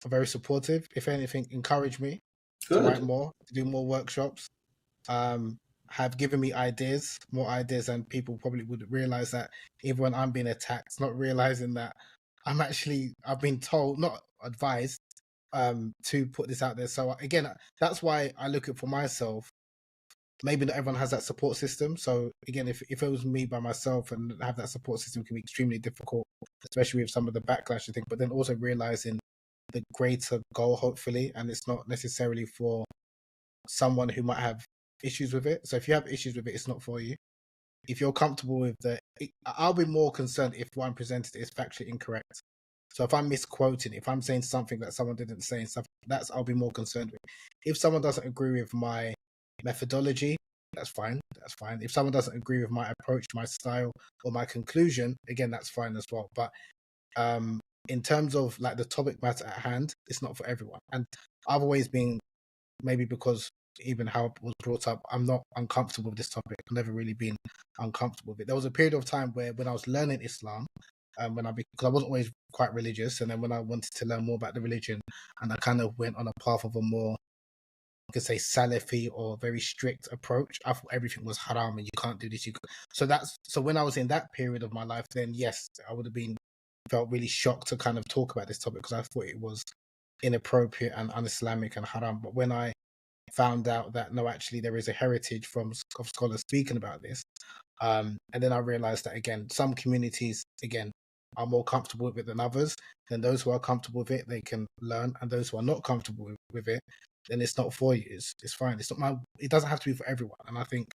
are very supportive. If anything, encourage me to write Good. more, to do more workshops. Have given me more ideas than people probably would realize, that even when I'm being attacked, not realizing that I've been told, not advised, to put this out there. So again, that's why I look at for myself. Maybe not everyone has that support system. So again, if it was me by myself and have that support system, it can be extremely difficult, especially with some of the backlash and things. But then also realizing the greater goal, hopefully, and it's not necessarily for someone who might have issues with it. So if you have issues with it, it's not for you. If you're comfortable with I'll be more concerned if what I'm presented is factually incorrect. So if I'm misquoting, if I'm saying something that someone didn't say and stuff, I'll be more concerned with. If someone doesn't agree with my methodology, that's fine. That's fine. If someone doesn't agree with my approach, my style, or my conclusion, again, that's fine as well. But in terms of like the topic matter at hand, it's not for everyone. And I've always been, maybe because even how it was brought up, I'm not uncomfortable with this topic. I've never really been uncomfortable with it. There was a period of time where when I was learning Islam, because I wasn't always quite religious, and then when I wanted to learn more about the religion, and I kind of went on a path of a more, I could say, Salafi or very strict approach. I thought everything was haram and you can't do this. So when I was in that period of my life, then yes, I would have felt really shocked to kind of talk about this topic, because I thought it was inappropriate and un-Islamic and haram. But when I found out that no, actually there is a heritage of scholars speaking about this, and then I realized that again, some communities again are more comfortable with it than others. Then those who are comfortable with it, they can learn, and those who are not comfortable with it, then it's not for you. It's fine. It doesn't have to be for everyone. And I think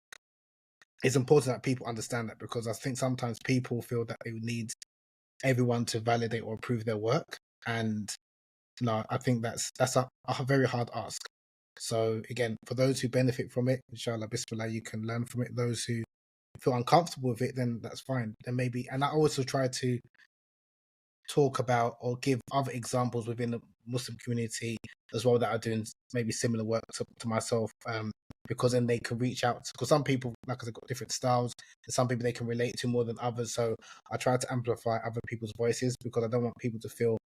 it's important that people understand that, because I think sometimes people feel that they need everyone to validate or approve their work, and no, I think that's a very hard ask. So again, for those who benefit from it, inshallah, bismillah, you can learn from it. Those who feel uncomfortable with it, then that's fine. Then maybe, and I also try to talk about or give other examples within the Muslim community as well that are doing maybe similar work to myself, because then they can reach out. Because some people, like I said, got different styles, and some people they can relate to more than others. So I try to amplify other people's voices, because I don't want people to feel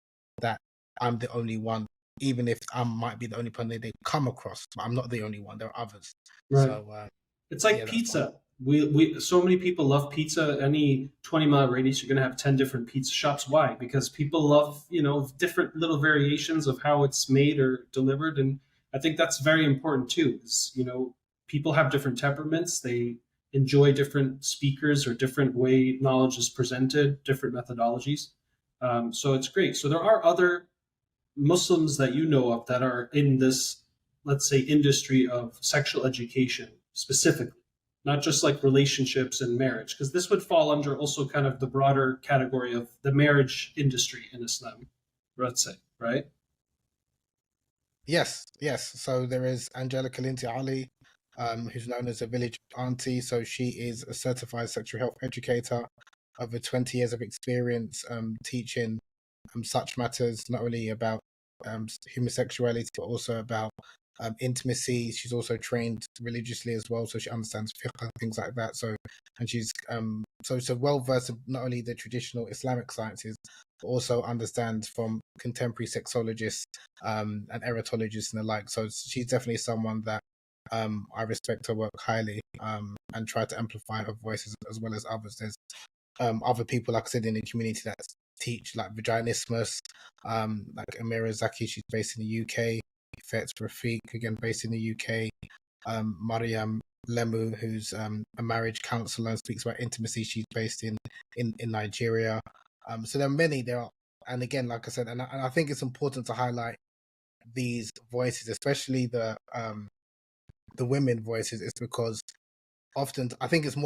that I'm the only one, even if I might be the only person they come across, but I'm not the only one. There are others. Right. So It's like yeah, that's fine. pizza. We so many people love pizza. Any 20-mile radius, you're gonna have 10 different pizza shops. Why? Because people love, different little variations of how it's made or delivered. And I think that's very important too. People have different temperaments. They enjoy different speakers or different way knowledge is presented, different methodologies. So it's great. So there are other Muslims that you know of that are in this, let's say, industry of sexual education specifically, not just like relationships and marriage, because this would fall under also kind of the broader category of the marriage industry in Islam, let's say, right? Yes, yes. So there is Angelica Linti Ali, who's known as a village auntie. So she is a certified sexual health educator. over 20 years of experience teaching such matters, not only about homosexuality, but also about intimacy. She's also trained religiously as well, so she understands fiqh and things like that. So, and she's so well versed in not only the traditional Islamic sciences, but also understands from contemporary sexologists and erotologists and the like. So she's definitely someone that I respect her work highly and try to amplify her voice as well as others. There's other people, like I said, in the community that teach, like Vaginismus, like Amira Zaki, she's based in the UK. Fetz Rafiq, again based in the UK. Mariam Lemu, who's a marriage counselor and speaks about intimacy. She's based in Nigeria. So there are many. And again, like I said, and I think it's important to highlight these voices, especially the women voices, is because often I think it's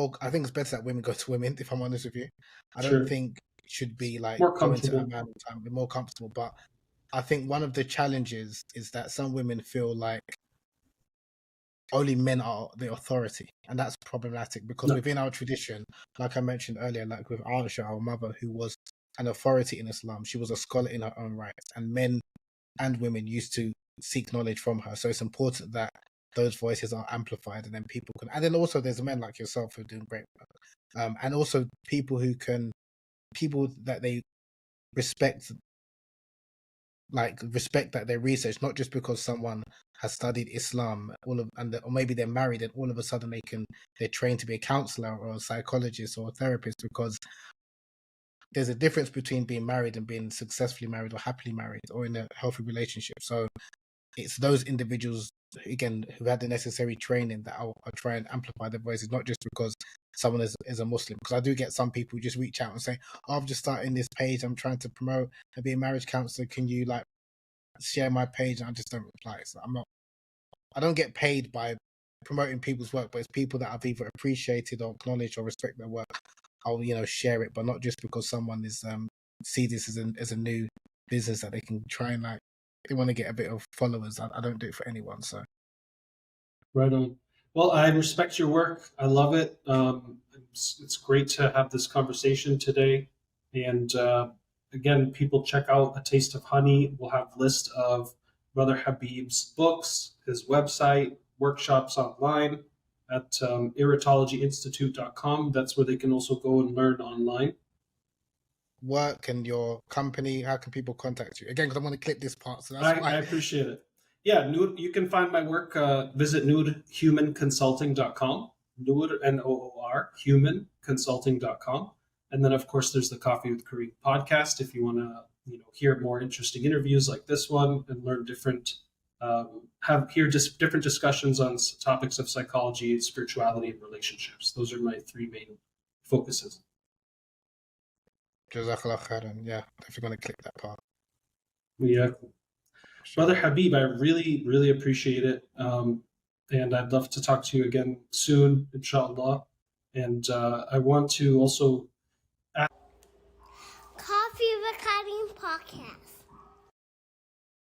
better that women go to women. If I'm honest with you, I don't Sure. think it should be like More going to a comfortable. man all the time, be more comfortable. But I think one of the challenges is that some women feel like only men are the authority, and that's problematic because No. within our tradition, like I mentioned earlier, like with Aisha, our mother, who was an authority in Islam, she was a scholar in her own right, and men and women used to seek knowledge from her. So it's important that those voices are amplified, and then people can, and then also there's men like yourself who are doing great work, and also people that they respect, that they research, not just because someone has studied Islam, or maybe they're married and all of a sudden they're trained to be a counselor or a psychologist or a therapist, because there's a difference between being married and being successfully married or happily married or in a healthy relationship. So it's those individuals, again, who had the necessary training that I'll try and amplify their voices, not just because someone is a Muslim. Because I do get some people who just reach out and say, oh, I've just started this page, I'm trying to promote and be a marriage counselor, can you like share my page? And I just don't reply. So I don't get paid by promoting people's work, but it's people that I've either appreciated or acknowledged or respect their work. I'll share it, but not just because someone is see this as a new business that they can try and like, they want to get a bit of followers. I don't do it for anyone. So Right on. Well, I respect your work. I love it. It's great to have this conversation today. And again, people check out A Taste of Honey. We'll have a list of Brother Habib's books, his website, workshops online at erotologyinstitute.com. That's where they can also go and learn online. work and your company, how can people contact you? Again, because I'm going to clip this part, so that's I why. appreciate it. Yeah, Noor, you can find my work. Visit noorhumanconsulting.com. Noor, Noor, humanconsulting.com. And then, of course, there's the Coffee with Karim podcast if you want to hear more interesting interviews like this one and learn different, just different discussions on topics of psychology, spirituality, and relationships. Those are my three main focuses. Jazakallah khairan. Yeah, definitely going to click that part. Yeah. Brother Habib, I really, really appreciate it. And I'd love to talk to you again soon, inshallah. And I want to also Coffee with Karim podcast.